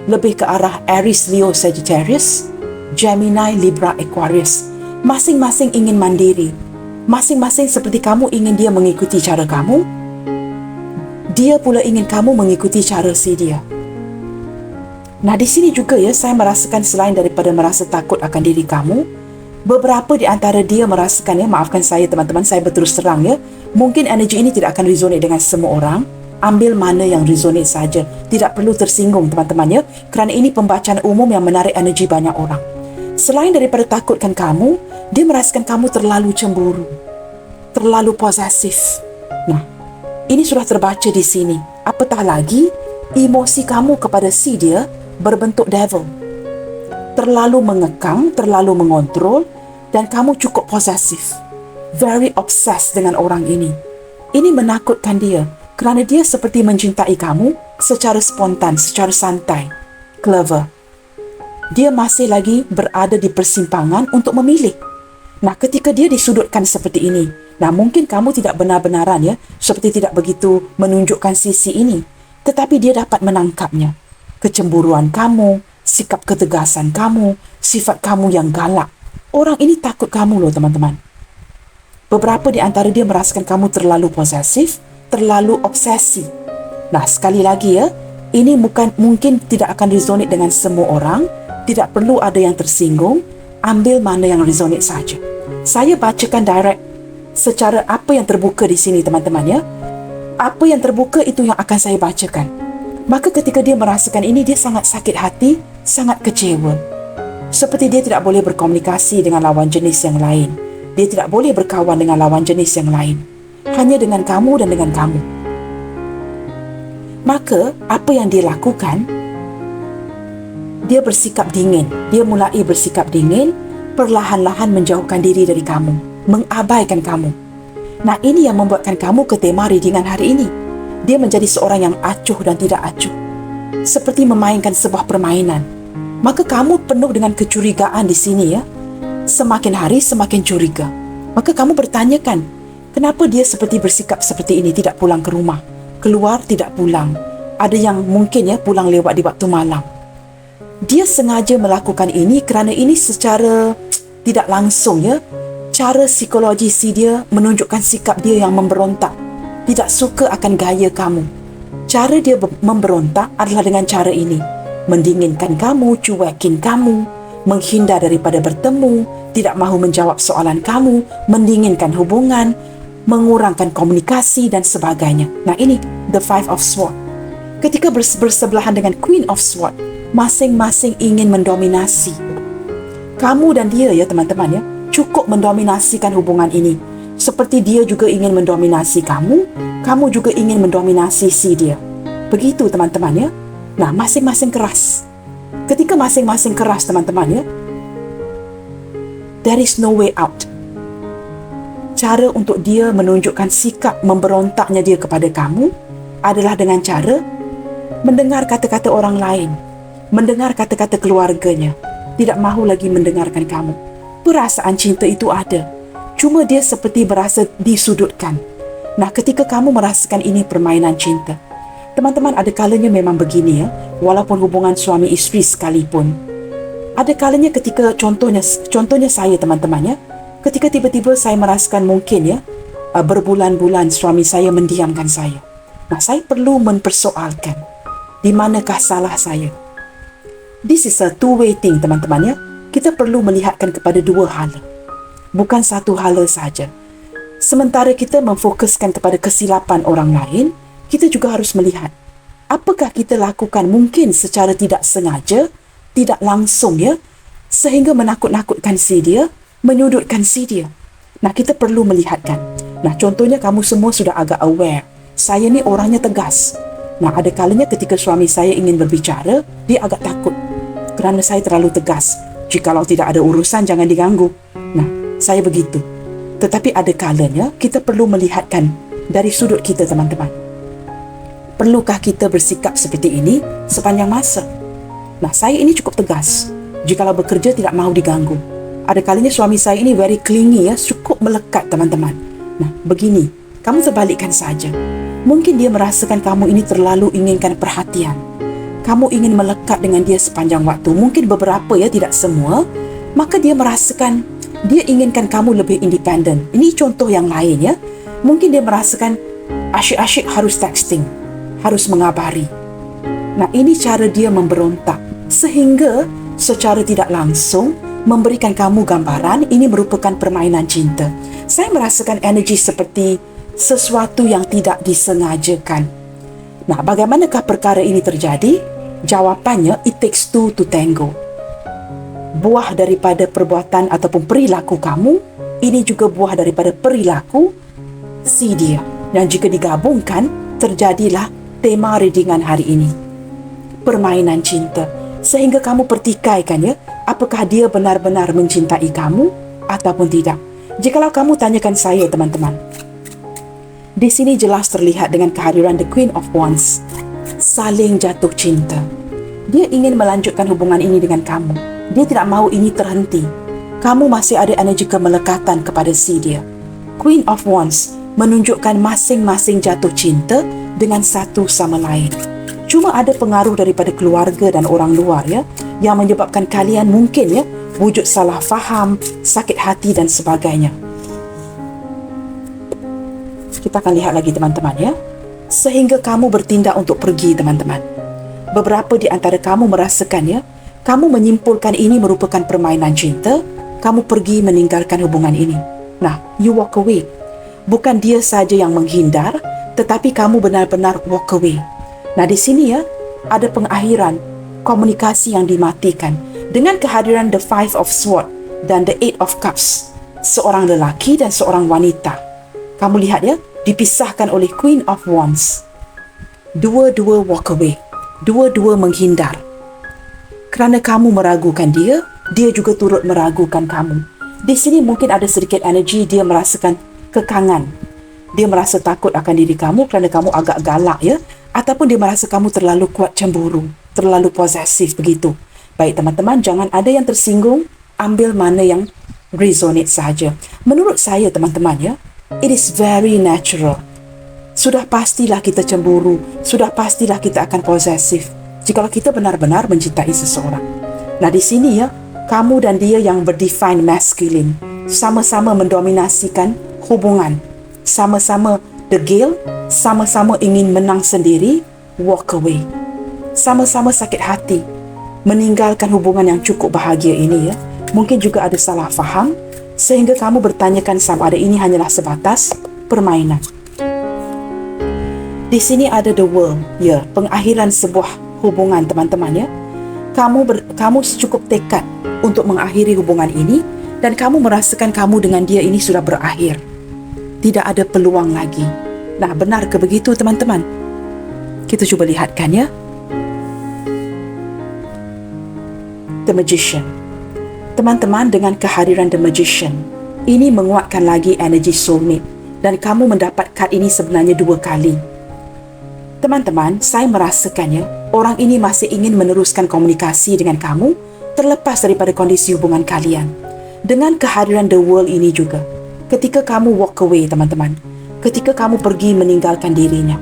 S1: Lebih ke arah Aries, Leo, Sagittarius, Gemini, Libra, Aquarius. Masing-masing ingin mandiri. Masing-masing seperti kamu ingin dia mengikuti cara kamu, dia pula ingin kamu mengikuti cara si dia. Nah, di sini juga ya, saya merasakan selain daripada merasa takut akan diri kamu, beberapa di antara dia merasakan ya, maafkan saya teman-teman, saya berterus terang ya, mungkin energi ini tidak akan resonate dengan semua orang. Ambil mana yang resonate saja. Tidak perlu tersinggung teman-teman ya, kerana ini pembacaan umum yang menarik energi banyak orang. Selain daripada takutkan kamu, dia merasakan kamu terlalu cemburu, terlalu posesif. Nah, ini sudah terbaca di sini. Apatah lagi, emosi kamu kepada si dia berbentuk devil. Terlalu mengekang, terlalu mengontrol, dan kamu cukup posesif. Very obsessed dengan orang ini. Ini menakutkan dia, kerana dia seperti mencintai kamu secara spontan, secara santai, clever. Dia masih lagi berada di persimpangan untuk memilih. Nah, ketika dia disudutkan seperti ini, nah mungkin kamu tidak benar-benaran ya, seperti tidak begitu menunjukkan sisi ini, tetapi dia dapat menangkapnya. Kecemburuan kamu, sikap ketegasan kamu, sifat kamu yang galak. Orang ini takut kamu loh teman-teman. Beberapa di antara dia merasakan kamu terlalu posesif, terlalu obsesi. Nah, sekali lagi ya, ini mungkin tidak akan resonate dengan semua orang. Tidak perlu ada yang tersinggung. Ambil mana yang resonate saja. Saya bacakan direct secara apa yang terbuka di sini teman-teman ya. Apa yang terbuka itu yang akan saya bacakan. Maka ketika dia merasakan ini, dia sangat sakit hati, sangat kecewa. Seperti dia tidak boleh berkomunikasi dengan lawan jenis yang lain. Dia tidak boleh berkawan dengan lawan jenis yang lain. Hanya dengan kamu dan dengan kamu. Maka apa yang dia lakukan, dia bersikap dingin. Dia mulai bersikap dingin, perlahan-lahan menjauhkan diri dari kamu, mengabaikan kamu. Nah, ini yang membuatkan kamu ke tema readingan hari ini. Dia menjadi seorang yang acuh dan tidak acuh. Seperti memainkan sebuah permainan. maka kamu penuh dengan kecurigaan di sini ya. Semakin hari semakin curiga. Maka kamu bertanyakan, kenapa dia seperti bersikap seperti ini, tidak pulang ke rumah, keluar tidak pulang. Ada yang mungkin ya pulang lewat di waktu malam. Dia sengaja melakukan ini kerana ini secara tidak langsung ya. Cara psikologi dia menunjukkan sikap dia yang memberontak, tidak suka akan gaya kamu. Cara dia memberontak adalah dengan cara ini. Mendinginkan kamu, cuekin kamu, menghindar daripada bertemu, tidak mahu menjawab soalan kamu, mendinginkan hubungan, mengurangkan komunikasi dan sebagainya. Nah ini the Five of Swords. Ketika bersebelahan dengan Queen of Swords, masing-masing ingin mendominasi. Kamu dan dia ya teman-teman ya, cukup mendominasikan hubungan ini. Seperti dia juga ingin mendominasi kamu, kamu juga ingin mendominasi si dia. Begitu teman-teman ya. Nah, masing-masing keras. Ketika masing-masing keras teman-teman ya, there is no way out. Cara untuk dia menunjukkan sikap memberontaknya dia kepada kamu adalah dengan cara mendengar kata-kata orang lain, mendengar kata-kata keluarganya, tidak mahu lagi mendengarkan kamu. Perasaan cinta itu ada, cuma dia seperti berasa disudutkan. Nah, ketika kamu merasakan ini permainan cinta, teman-teman, ada kalanya memang begini ya, walaupun hubungan suami isteri sekalipun. Ada kalanya ketika contohnya saya teman-teman ya, ketika tiba-tiba saya merasakan mungkin ya, berbulan-bulan suami saya mendiamkan saya. Nah, saya perlu mempersoalkan, di manakah salah saya? This is a two-way thing teman-teman ya. Kita perlu melihatkan kepada dua hala, bukan satu hala saja. Sementara kita memfokuskan kepada kesilapan orang lain, kita juga harus melihat apakah kita lakukan mungkin secara tidak sengaja, tidak langsung ya, sehingga menakut-nakutkan si dia, menyudutkan si dia. Nah, kita perlu melihatkan. Nah, contohnya kamu semua sudah agak aware, saya ni orangnya tegas. Nah, ada kalanya ketika suami saya ingin berbicara, dia agak takut kerana saya terlalu tegas. Jikalau tidak ada urusan, jangan diganggu. Nah, saya begitu. Tetapi ada kalanya kita perlu melihatkan dari sudut kita teman-teman. Perlukah kita bersikap seperti ini sepanjang masa? Nah, saya ini cukup tegas. Jikalau bekerja tidak mahu diganggu. Ada kalanya suami saya ini very clingy ya, cukup melekat teman-teman. Nah, begini, kamu terbalikkan saja. Mungkin dia merasakan kamu ini terlalu inginkan perhatian. Kamu ingin melekat dengan dia sepanjang waktu. Mungkin beberapa ya, tidak semua. Maka dia merasakan, dia inginkan kamu lebih independen. Ini contoh yang lain ya. Mungkin dia merasakan asyik-asyik harus texting, harus mengabari. Nah, ini cara dia memberontak. Sehingga secara tidak langsung memberikan kamu gambaran ini merupakan permainan cinta. Saya merasakan energi seperti sesuatu yang tidak disengajakan. Nah, bagaimanakah perkara ini terjadi? Jawapannya, it takes two to tango. Buah daripada perbuatan ataupun perilaku kamu, ini juga buah daripada perilaku si dia. Dan jika digabungkan, terjadilah tema readingan hari ini. Permainan cinta. Sehingga kamu pertikaikan ya, apakah dia benar-benar mencintai kamu ataupun tidak. Jikalau kamu tanyakan saya teman-teman, di sini jelas terlihat dengan kehadiran The Queen of Wands, saling jatuh cinta. Dia ingin melanjutkan hubungan ini dengan kamu. Dia tidak mahu ini terhenti. Kamu masih ada energi kemelekatan kepada si dia. Queen of Wands menunjukkan masing-masing jatuh cinta dengan satu sama lain. Cuma ada pengaruh daripada keluarga dan orang luar ya, yang menyebabkan kalian mungkin ya wujud salah faham, sakit hati dan sebagainya. Kita akan lihat lagi teman-teman ya. Sehingga kamu bertindak untuk pergi teman-teman. Beberapa di antara kamu merasakan ya, kamu menyimpulkan ini merupakan permainan cinta, kamu pergi meninggalkan hubungan ini. Nah, you walk away. Bukan dia saja yang menghindar, tetapi kamu benar-benar walk away. Nah, di sini ya, ada pengakhiran komunikasi yang dimatikan dengan kehadiran The Five of Swords dan The Eight of Cups, seorang lelaki dan seorang wanita. Kamu lihat ya, dipisahkan oleh Queen of Wands. Dua-dua walk away. Dua-dua menghindar. Kerana kamu meragukan dia, dia juga turut meragukan kamu. Di sini mungkin ada sedikit energi dia merasakan kekangan. Dia merasa takut akan diri kamu kerana kamu agak galak ya. Ataupun dia merasa kamu terlalu kuat cemburu, terlalu posesif begitu. Baik teman-teman, jangan ada yang tersinggung, ambil mana yang resonate sahaja. Menurut saya teman-teman ya, it is very natural. Sudah pastilah kita cemburu, sudah pastilah kita akan posesif jikalau kita benar-benar mencintai seseorang. Nah di sini ya, kamu dan dia yang berdefine masculine, sama-sama mendominasikan hubungan, sama-sama degil, sama-sama ingin menang sendiri, walk away. Sama-sama sakit hati, meninggalkan hubungan yang cukup bahagia ini ya. Mungkin juga ada salah faham, sehingga kamu bertanyakan sama ada ini hanyalah sebatas permainan. Di sini ada the world, ya, pengakhiran sebuah hubungan teman-teman ya. Kamu cukup tekad untuk mengakhiri hubungan ini dan kamu merasakan kamu dengan dia ini sudah berakhir. Tidak ada peluang lagi. Nah, benar ke begitu teman-teman? Kita cuba lihatkan ya. The Magician. Teman-teman, dengan kehadiran The Magician, ini menguatkan lagi energi soulmate dan kamu mendapat kad ini sebenarnya 2 kali. Teman-teman, saya merasakannya, orang ini masih ingin meneruskan komunikasi dengan kamu terlepas daripada kondisi hubungan kalian. Dengan kehadiran The World ini juga, ketika kamu walk away teman-teman, ketika kamu pergi meninggalkan dirinya,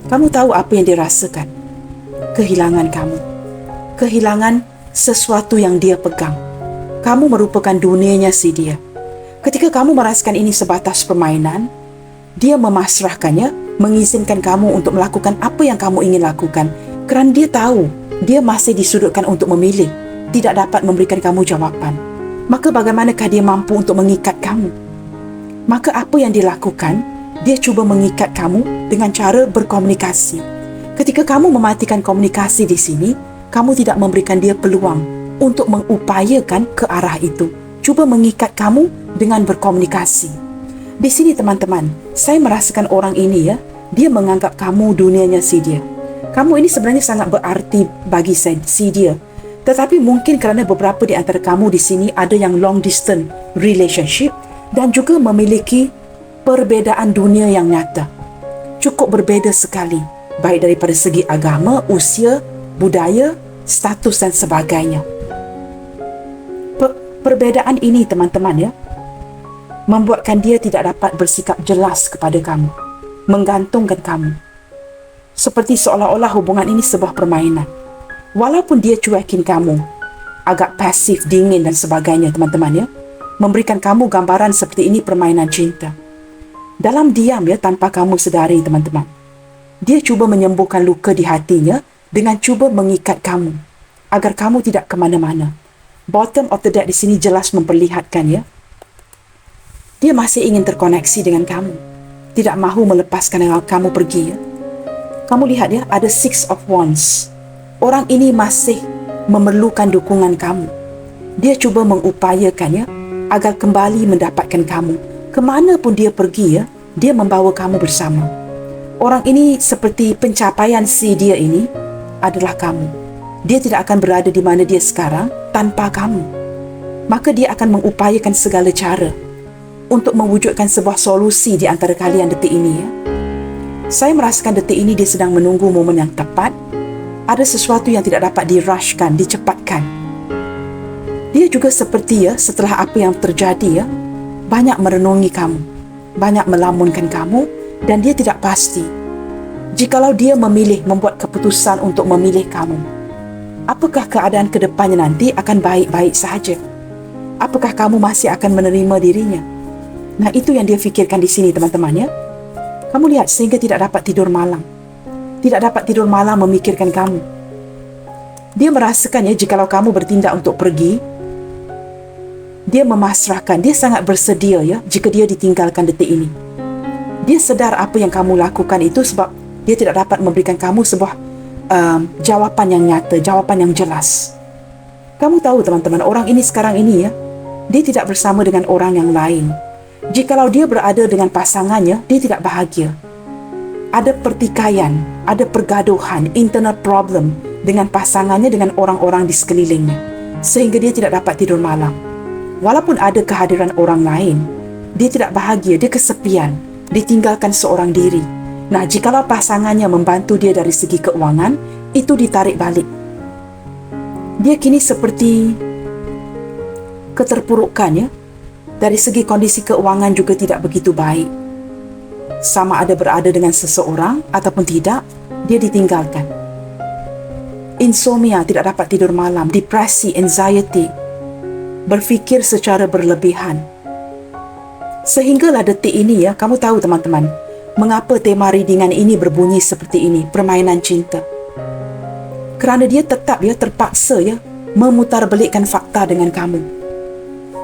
S1: kamu tahu apa yang dia rasakan? Kehilangan kamu. Kehilangan sesuatu yang dia pegang. Kamu merupakan dunianya si dia. Ketika kamu merasakan ini sebatas permainan, dia memasrahkannya, mengizinkan kamu untuk melakukan apa yang kamu ingin lakukan kerana dia tahu dia masih disudutkan untuk memilih, tidak dapat memberikan kamu jawapan. Maka bagaimanakah dia mampu untuk mengikat kamu? Maka apa yang dia lakukan? Dia cuba mengikat kamu dengan cara berkomunikasi. Ketika kamu mematikan komunikasi di sini, kamu tidak memberikan dia peluang untuk mengupayakan ke arah itu. Cuba mengikat kamu dengan berkomunikasi. Di sini teman-teman, saya merasakan orang ini ya, dia menganggap kamu dunianya si dia. Kamu ini sebenarnya sangat berarti bagi si dia. Tetapi mungkin kerana beberapa di antara kamu di sini ada yang long distance relationship dan juga memiliki perbezaan dunia yang nyata. Cukup berbeza sekali, baik daripada segi agama, usia, budaya, status dan sebagainya. Perbezaan ini teman-teman ya, membuatkan dia tidak dapat bersikap jelas kepada kamu, menggantungkan kamu. Seperti seolah-olah hubungan ini sebuah permainan. Walaupun dia cuekin kamu, agak pasif, dingin dan sebagainya teman-teman ya, memberikan kamu gambaran seperti ini permainan cinta. Dalam diam ya, tanpa kamu sedari teman-teman, dia cuba menyembuhkan luka di hatinya dengan cuba mengikat kamu, agar kamu tidak ke mana-mana. Bottom of the deck di sini jelas memperlihatkan ya, dia masih ingin terkoneksi dengan kamu, tidak mahu melepaskan kamu pergi ya. Kamu lihat ya, ada Six of Wands. Orang ini masih memerlukan dukungan kamu. Dia cuba mengupayakannya agar kembali mendapatkan kamu. Kemana pun dia pergi ya, dia membawa kamu bersama. Orang ini seperti pencapaian si dia ini adalah kamu. Dia tidak akan berada di mana dia sekarang tanpa kamu. Maka dia akan mengupayakan segala cara untuk mewujudkan sebuah solusi di antara kalian detik ini ya. Saya merasakan detik ini dia sedang menunggu momen yang tepat. Ada sesuatu yang tidak dapat dirushkan, dicepatkan. Dia juga seperti ya, setelah apa yang terjadi ya, banyak merenungi kamu, banyak melamunkan kamu, dan dia tidak pasti jikalau dia memilih membuat keputusan untuk memilih kamu, apakah keadaan ke depannya nanti akan baik-baik sahaja? Apakah kamu masih akan menerima dirinya? Nah, itu yang dia fikirkan di sini teman-teman ya. Kamu lihat, sehingga tidak dapat tidur malam. Tidak dapat tidur malam memikirkan kamu. Dia merasakan ya, jikalau kamu bertindak untuk pergi, dia memasrahkan, dia sangat bersedia ya, jika dia ditinggalkan detik ini. Dia sedar apa yang kamu lakukan itu sebab dia tidak dapat memberikan kamu sebuah jawapan yang nyata, jawapan yang jelas. Kamu tahu teman-teman, orang ini sekarang ini ya, dia tidak bersama dengan orang yang lain. Jikalau dia berada dengan pasangannya, dia tidak bahagia. Ada pertikaian, ada pergaduhan, internal problem dengan pasangannya, dengan orang-orang di sekelilingnya, sehingga dia tidak dapat tidur malam. Walaupun ada kehadiran orang lain, dia tidak bahagia, dia kesepian, ditinggalkan seorang diri. Nah, jikalau pasangannya membantu dia dari segi keuangan, itu ditarik balik. Dia kini seperti keterpurukannya. Dari segi kondisi keuangan juga tidak begitu baik. Sama ada berada dengan seseorang ataupun tidak, dia ditinggalkan. Insomnia, tidak dapat tidur malam, depresi, anxiety, berfikir secara berlebihan. Sehinggalah detik ini kamu tahu teman-teman, mengapa tema readingan ini berbunyi seperti ini, permainan cinta. Kerana dia tetap terpaksa memutarbelikkan fakta dengan kamu.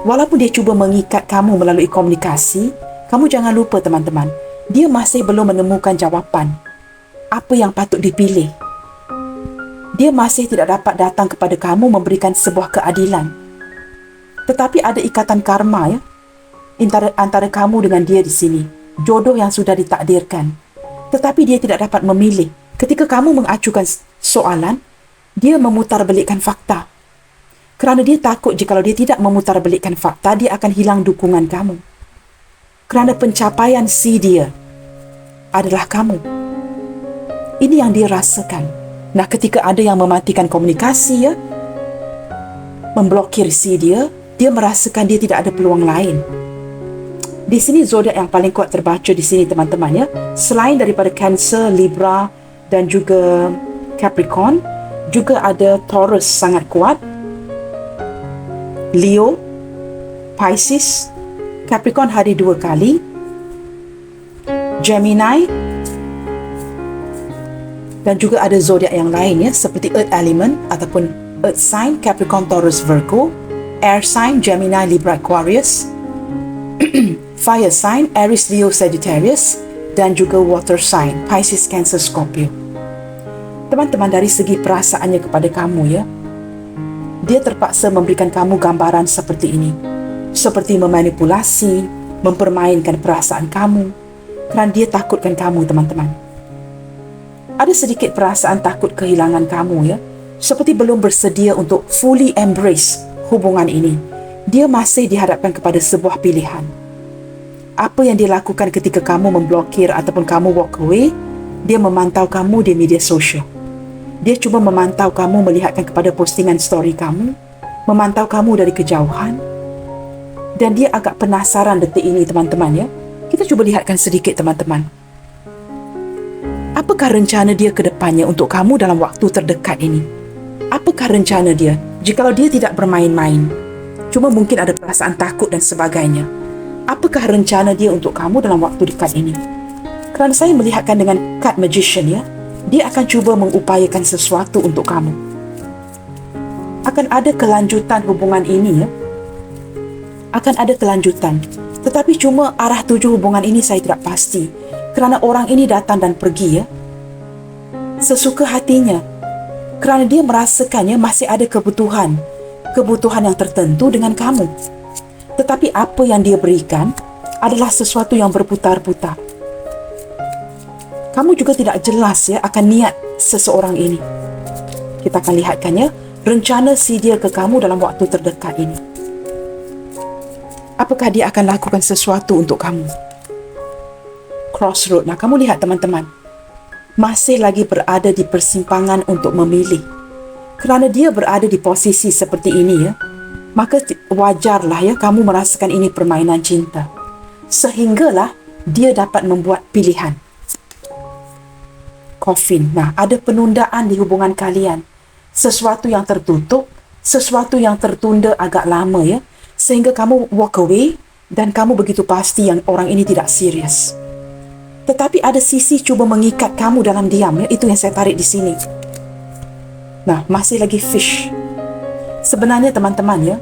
S1: Walaupun dia cuba mengikat kamu melalui komunikasi, kamu jangan lupa teman-teman, dia masih belum menemukan jawapan apa yang patut dipilih. Dia masih tidak dapat datang kepada kamu memberikan sebuah keadilan. Tetapi ada ikatan karma antara kamu dengan dia di sini. Jodoh yang sudah ditakdirkan. Tetapi dia tidak dapat memilih. Ketika kamu mengacukan soalan, dia memutarbelikkan fakta. Kerana dia takut jikalau dia tidak memutarbelikkan fakta, dia akan hilang dukungan kamu. Kerana pencapaian si dia adalah kamu. Ini yang dia rasakan. Nah, ketika ada yang mematikan komunikasi memblokir si dia merasakan dia tidak ada peluang lain. Di sini zodiak yang paling kuat terbaca di sini teman-teman selain daripada Cancer, Libra dan juga Capricorn, juga ada Taurus sangat kuat, Leo, Pisces, Capricorn hari 2 kali, Gemini, dan juga ada zodiak yang lain seperti Earth Element ataupun Earth Sign, Capricorn, Taurus, Virgo, Air Sign, Gemini, Libra, Aquarius, Fire Sign, Aries, Leo, Sagittarius, dan juga Water Sign, Pisces, Cancer, Scorpio. Teman-teman, dari segi perasaannya kepada kamu dia terpaksa memberikan kamu gambaran seperti ini. Seperti memanipulasi, mempermainkan perasaan kamu. Kerana dia takutkan kamu, teman-teman. Ada sedikit perasaan takut kehilangan kamu seperti belum bersedia untuk fully embrace hubungan ini. Dia masih dihadapkan kepada sebuah pilihan. Apa yang dia lakukan ketika kamu memblokir ataupun kamu walk away, dia memantau kamu di media sosial. Dia cuba memantau kamu, melihatkan kepada postingan story kamu, memantau kamu dari kejauhan. Dan dia agak penasaran detik ini, teman-teman Kita cuba lihatkan sedikit, teman-teman. Apakah rencana dia ke depannya untuk kamu dalam waktu terdekat ini? Apakah rencana dia jikalau dia tidak bermain-main? Cuma mungkin ada perasaan takut dan sebagainya. Apakah rencana dia untuk kamu dalam waktu dekat ini? Kerana saya melihatkan dengan card Magician dia akan cuba mengupayakan sesuatu untuk kamu. Akan ada kelanjutan hubungan ini akan ada kelanjutan. Tetapi cuma arah tuju hubungan ini saya tidak pasti. Kerana orang ini datang dan pergi sesuka hatinya. Kerana dia merasakannya masih ada kebutuhan yang tertentu dengan kamu. Tetapi apa yang dia berikan adalah sesuatu yang berputar-putar. Kamu juga tidak jelas akan niat seseorang ini. Kita akan lihatkan rencana si dia ke kamu dalam waktu terdekat ini. Apakah dia akan lakukan sesuatu untuk kamu? Crossroad. Nah, kamu lihat teman-teman, masih lagi berada di persimpangan untuk memilih. Kerana dia berada di posisi seperti ini maka wajarlah kamu merasakan ini permainan cinta. Sehinggalah dia dapat membuat pilihan. Coffin. Nah, ada penundaan di hubungan kalian. Sesuatu yang tertutup, sesuatu yang tertunda agak lama sehingga kamu walk away dan kamu begitu pasti yang orang ini tidak serius. Tetapi ada sisi cuba mengikat kamu dalam diam itu yang saya tarik di sini. Nah, masih lagi fish. Sebenarnya teman-teman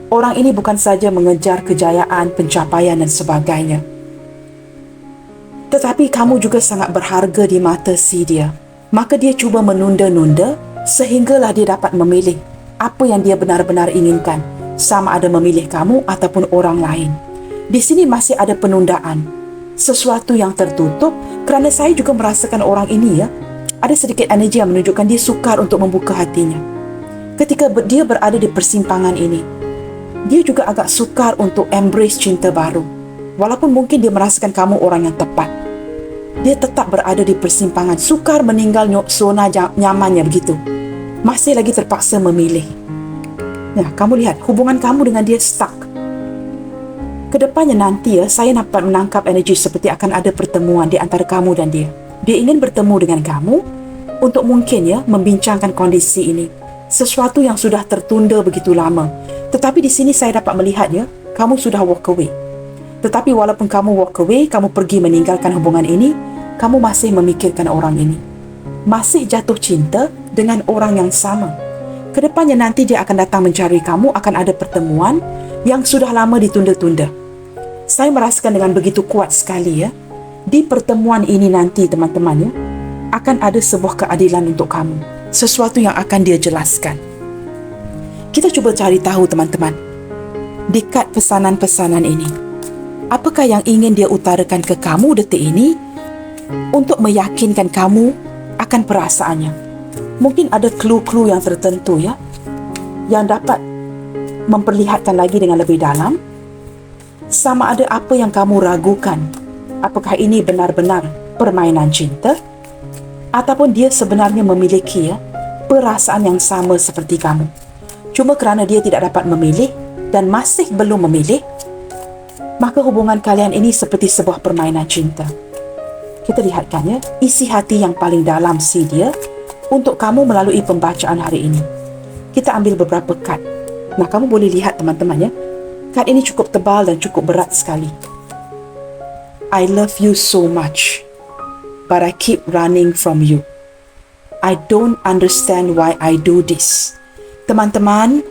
S1: orang ini bukan saja mengejar kejayaan, pencapaian dan sebagainya. Tetapi kamu juga sangat berharga di mata si dia. Maka dia cuba menunda-nunda sehinggalah dia dapat memilih apa yang dia benar-benar inginkan. Sama ada memilih kamu ataupun orang lain. Di sini masih ada penundaan. Sesuatu yang tertutup. Kerana saya juga merasakan orang ini ada sedikit energi yang menunjukkan dia sukar untuk membuka hatinya. Ketika dia berada di persimpangan ini, dia juga agak sukar untuk embrace cinta baru. Walaupun mungkin dia merasakan kamu orang yang tepat, dia tetap berada di persimpangan, sukar meninggal zona nyamannya begitu. masih lagi terpaksa memilih. Ya, kamu lihat hubungan kamu dengan dia stuck. Kedepannya nanti saya dapat menangkap energi seperti akan ada pertemuan di antara kamu dan dia. Dia ingin bertemu dengan kamu untuk mungkin membincangkan kondisi ini. Sesuatu yang sudah tertunda begitu lama. Tetapi di sini saya dapat melihat kamu sudah walk away. Tetapi walaupun kamu walk away, kamu pergi meninggalkan hubungan ini, kamu masih memikirkan orang ini. Masih jatuh cinta dengan orang yang sama. Kedepannya nanti dia akan datang mencari kamu, akan ada pertemuan yang sudah lama ditunda-tunda. Saya merasakan dengan begitu kuat sekali di pertemuan ini nanti teman-teman akan ada sebuah keadilan untuk kamu. Sesuatu yang akan dia jelaskan. Kita cuba cari tahu teman-teman. Dekat pesanan-pesanan ini, apakah yang ingin dia utarakan ke kamu detik ini untuk meyakinkan kamu akan perasaannya? Mungkin ada clue-clue yang tertentu yang dapat memperlihatkan lagi dengan lebih dalam. Sama ada apa yang kamu ragukan. Apakah ini benar-benar permainan cinta? Ataupun dia sebenarnya memiliki perasaan yang sama seperti kamu. Cuma kerana dia tidak dapat memilih dan masih belum memilih, maka hubungan kalian ini seperti sebuah permainan cinta. Kita lihatkan isi hati yang paling dalam si dia untuk kamu melalui pembacaan hari ini. Kita ambil beberapa kad. Nah, kamu boleh lihat teman-teman kad ini cukup tebal dan cukup berat sekali. I love you so much, but I keep running from you. I don't understand why I do this. Teman-teman,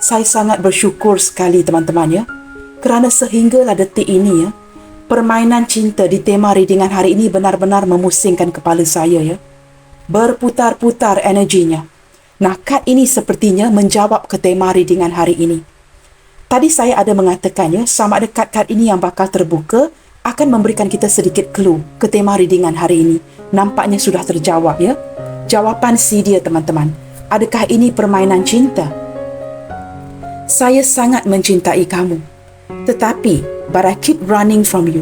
S1: saya sangat bersyukur sekali teman-teman kerana sehinggalah detik ini permainan cinta di tema readingan hari ini benar-benar memusingkan kepala saya berputar-putar energinya. Nah, kad ini sepertinya menjawab ke tema readingan hari ini. Tadi saya ada mengatakan sama ada kad-kad ini yang bakal terbuka akan memberikan kita sedikit clue ke tema readingan hari ini. Nampaknya sudah terjawab Jawapan si dia teman-teman. Adakah ini permainan cinta? Saya sangat mencintai kamu. Tetapi, but I keep running from you.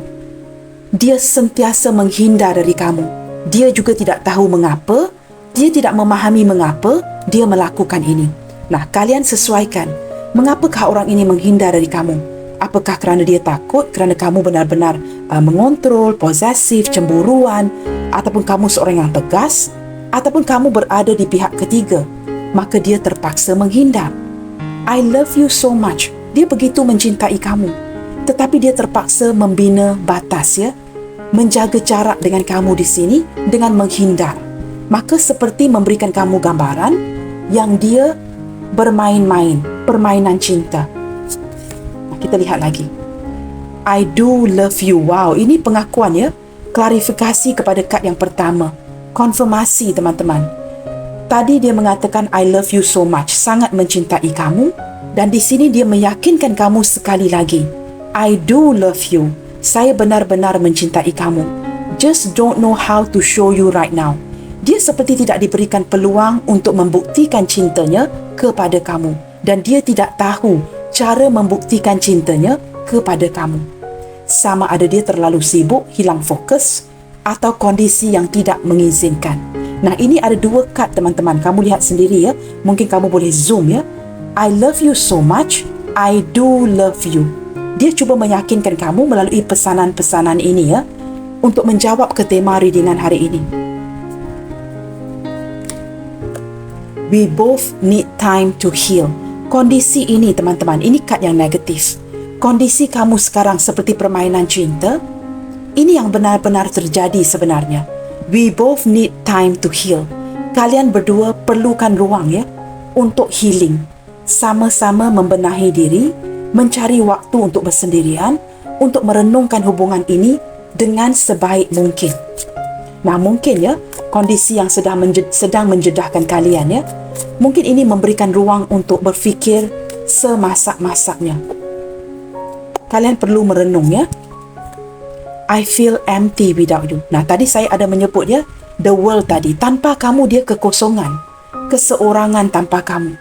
S1: Dia sentiasa menghindar dari kamu. Dia juga tidak tahu mengapa, dia tidak memahami mengapa dia melakukan ini. Nah, kalian sesuaikan. Mengapakah orang ini menghindar dari kamu? Apakah kerana dia takut, kerana kamu benar-benar mengontrol, posesif, cemburuan, ataupun kamu seorang yang tegas, ataupun kamu berada di pihak ketiga, maka dia terpaksa menghindar. I love you so much. Dia begitu mencintai kamu, tetapi dia terpaksa membina batas menjaga jarak dengan kamu di sini dengan menghindar. Maka seperti memberikan kamu gambaran yang dia bermain-main, permainan cinta. Kita lihat lagi. I do love you. Wow, ini pengakuan klarifikasi kepada kad yang pertama. Konfirmasi teman-teman. Tadi dia mengatakan I love you so much, sangat mencintai kamu, dan di sini dia meyakinkan kamu sekali lagi. I do love you. Saya benar-benar mencintai kamu. Just don't know how to show you right now. Dia seperti tidak diberikan peluang untuk membuktikan cintanya kepada kamu, dan dia tidak tahu cara membuktikan cintanya kepada kamu. Sama ada dia terlalu sibuk, hilang fokus, atau kondisi yang tidak mengizinkan. Nah, ini ada dua kad teman-teman. Kamu lihat sendiri Mungkin kamu boleh zoom I love you so much. I do love you. Dia cuba meyakinkan kamu melalui pesanan-pesanan ini untuk menjawab ke tema readingan hari ini. We both need time to heal. Kondisi ini teman-teman, ini kad yang negatif. Kondisi kamu sekarang seperti permainan cinta. Ini yang benar-benar terjadi sebenarnya. We both need time to heal. Kalian berdua perlukan ruang untuk healing. Sama-sama membenahi diri, mencari waktu untuk bersendirian, untuk merenungkan hubungan ini dengan sebaik mungkin. Nah, mungkin kondisi yang sedang menjedahkan kalian mungkin ini memberikan ruang untuk berfikir semasak-masaknya. Kalian perlu merenung I feel empty without you. Nah, tadi saya ada menyebut the world tadi. Tanpa kamu dia kekosongan, keseorangan tanpa kamu.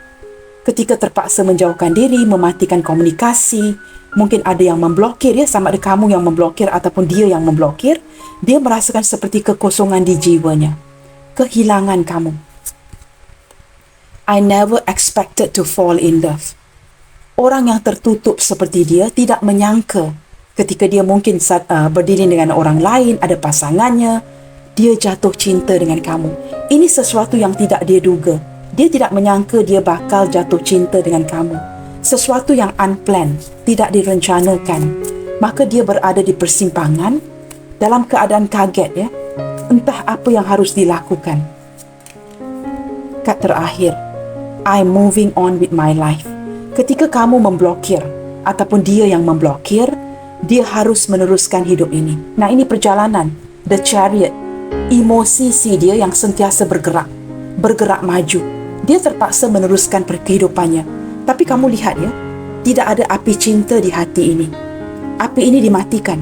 S1: Ketika terpaksa menjauhkan diri, mematikan komunikasi, mungkin ada yang memblokir sama ada kamu yang memblokir ataupun dia yang memblokir, dia merasakan seperti kekosongan di jiwanya. Kehilangan kamu. I never expected to fall in love. Orang yang tertutup seperti dia tidak menyangka ketika dia mungkin berdiri dengan orang lain, ada pasangannya, dia jatuh cinta dengan kamu. Ini sesuatu yang tidak dia duga. Dia tidak menyangka dia bakal jatuh cinta dengan kamu. Sesuatu yang unplanned, tidak direncanakan. Maka dia berada di persimpangan dalam keadaan kaget ya. Entah apa yang harus dilakukan. Kat terakhir, I'm moving on with my life. Ketika kamu memblokir ataupun dia yang memblokir, dia harus meneruskan hidup ini. Nah, ini perjalanan, the chariot, emosi si dia yang sentiasa bergerak maju. Dia terpaksa meneruskan kehidupannya. Tapi kamu lihat ya, tidak ada api cinta di hati ini. Api ini dimatikan.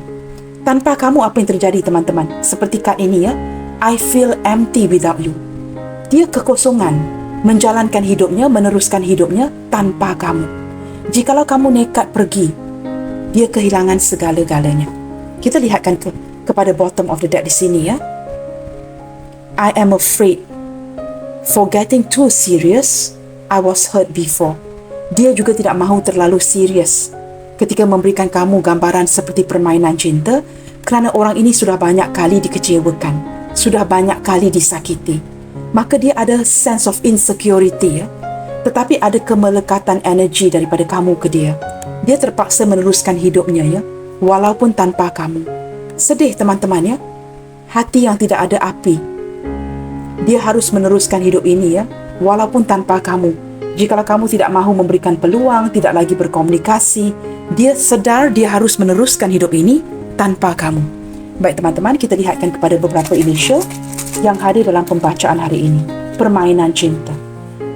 S1: Tanpa kamu, apa yang terjadi teman-teman? Seperti kad ini ya, I feel empty without you. Dia kekosongan, menjalankan hidupnya, meneruskan hidupnya tanpa kamu. Jikalau kamu nekat pergi, dia kehilangan segala-galanya. Kita lihatkan kepada bottom of the deck di sini ya. I am afraid. For getting too serious, I was hurt before. Dia juga tidak mahu terlalu serius ketika memberikan kamu gambaran seperti permainan cinta, kerana orang ini sudah banyak kali dikecewakan, sudah banyak kali disakiti. Maka dia ada sense of insecurity ya. Tetapi ada kemelekatan energi daripada kamu ke dia. Dia terpaksa meneruskan hidupnya ya, walaupun tanpa kamu. Sedih teman-teman ya. Hati yang tidak ada api. Dia harus meneruskan hidup ini ya, walaupun tanpa kamu. Jikalau kamu tidak mahu memberikan peluang, tidak lagi berkomunikasi, dia sedar dia harus meneruskan hidup ini tanpa kamu. Baik teman-teman, kita lihatkan kepada beberapa initial yang hadir dalam pembacaan hari ini. Permainan cinta.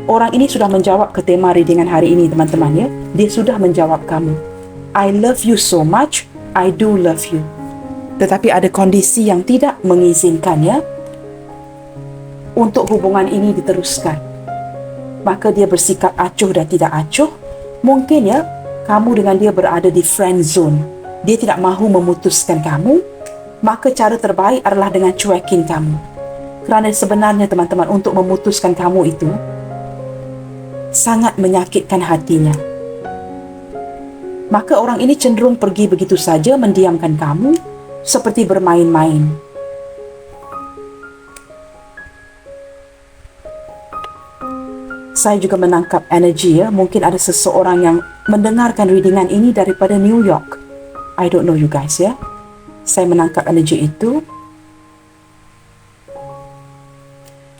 S1: Orang ini sudah menjawab ke tema readingan hari ini teman-teman ya. Dia sudah menjawab kamu. I love you so much, I do love you. Tetapi ada kondisi yang tidak mengizinkan ya untuk hubungan ini diteruskan. Maka dia bersikap acuh dan tidak acuh. Mungkin ya, kamu dengan dia berada di friend zone. Dia tidak mahu memutuskan kamu. Maka cara terbaik adalah dengan cuekin kamu. Kerana sebenarnya teman-teman, untuk memutuskan kamu itu sangat menyakitkan hatinya. Maka orang ini cenderung pergi begitu saja, mendiamkan kamu seperti bermain-main. Saya juga menangkap energi ya. Mungkin ada seseorang yang mendengarkan readingan ini daripada New York. I don't know you guys ya. Saya menangkap energi itu.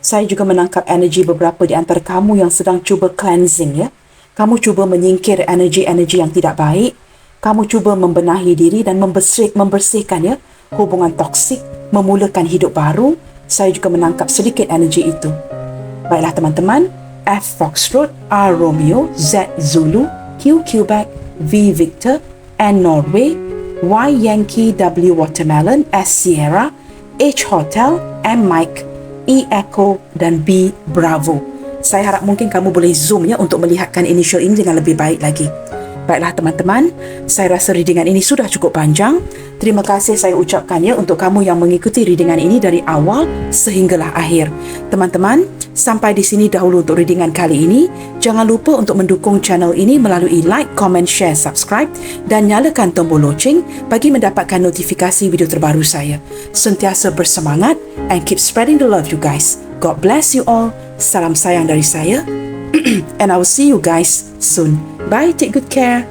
S1: Saya juga menangkap energi beberapa di antara kamu yang sedang cuba cleansing ya. Kamu cuba menyingkir energi-energi yang tidak baik. Kamu cuba membenahi diri dan membersihkan ya hubungan toksik, memulakan hidup baru. Saya juga menangkap sedikit energi itu. Baiklah teman-teman, F Foxtrot, R Romeo, Z Zulu, Q Quebec, V Victor, N Norway, Y Yankee, W Watermelon, S Sierra, H Hotel, M Mike, E Echo dan B Bravo. Saya harap mungkin kamu boleh zoom ya untuk melihatkan initial ini dengan lebih baik lagi. Baiklah teman-teman, saya rasa readingan ini sudah cukup panjang. Terima kasih saya ucapkan ya untuk kamu yang mengikuti readingan ini dari awal sehinggalah akhir. Teman-teman, sampai di sini dahulu untuk readingan kali ini. Jangan lupa untuk mendukung channel ini melalui like, comment, share, subscribe dan nyalakan tombol loceng bagi mendapatkan notifikasi video terbaru saya. Sentiasa bersemangat and keep spreading the love you guys. God bless you all. Salam sayang dari saya. And I will see you guys soon. Bye, take good care.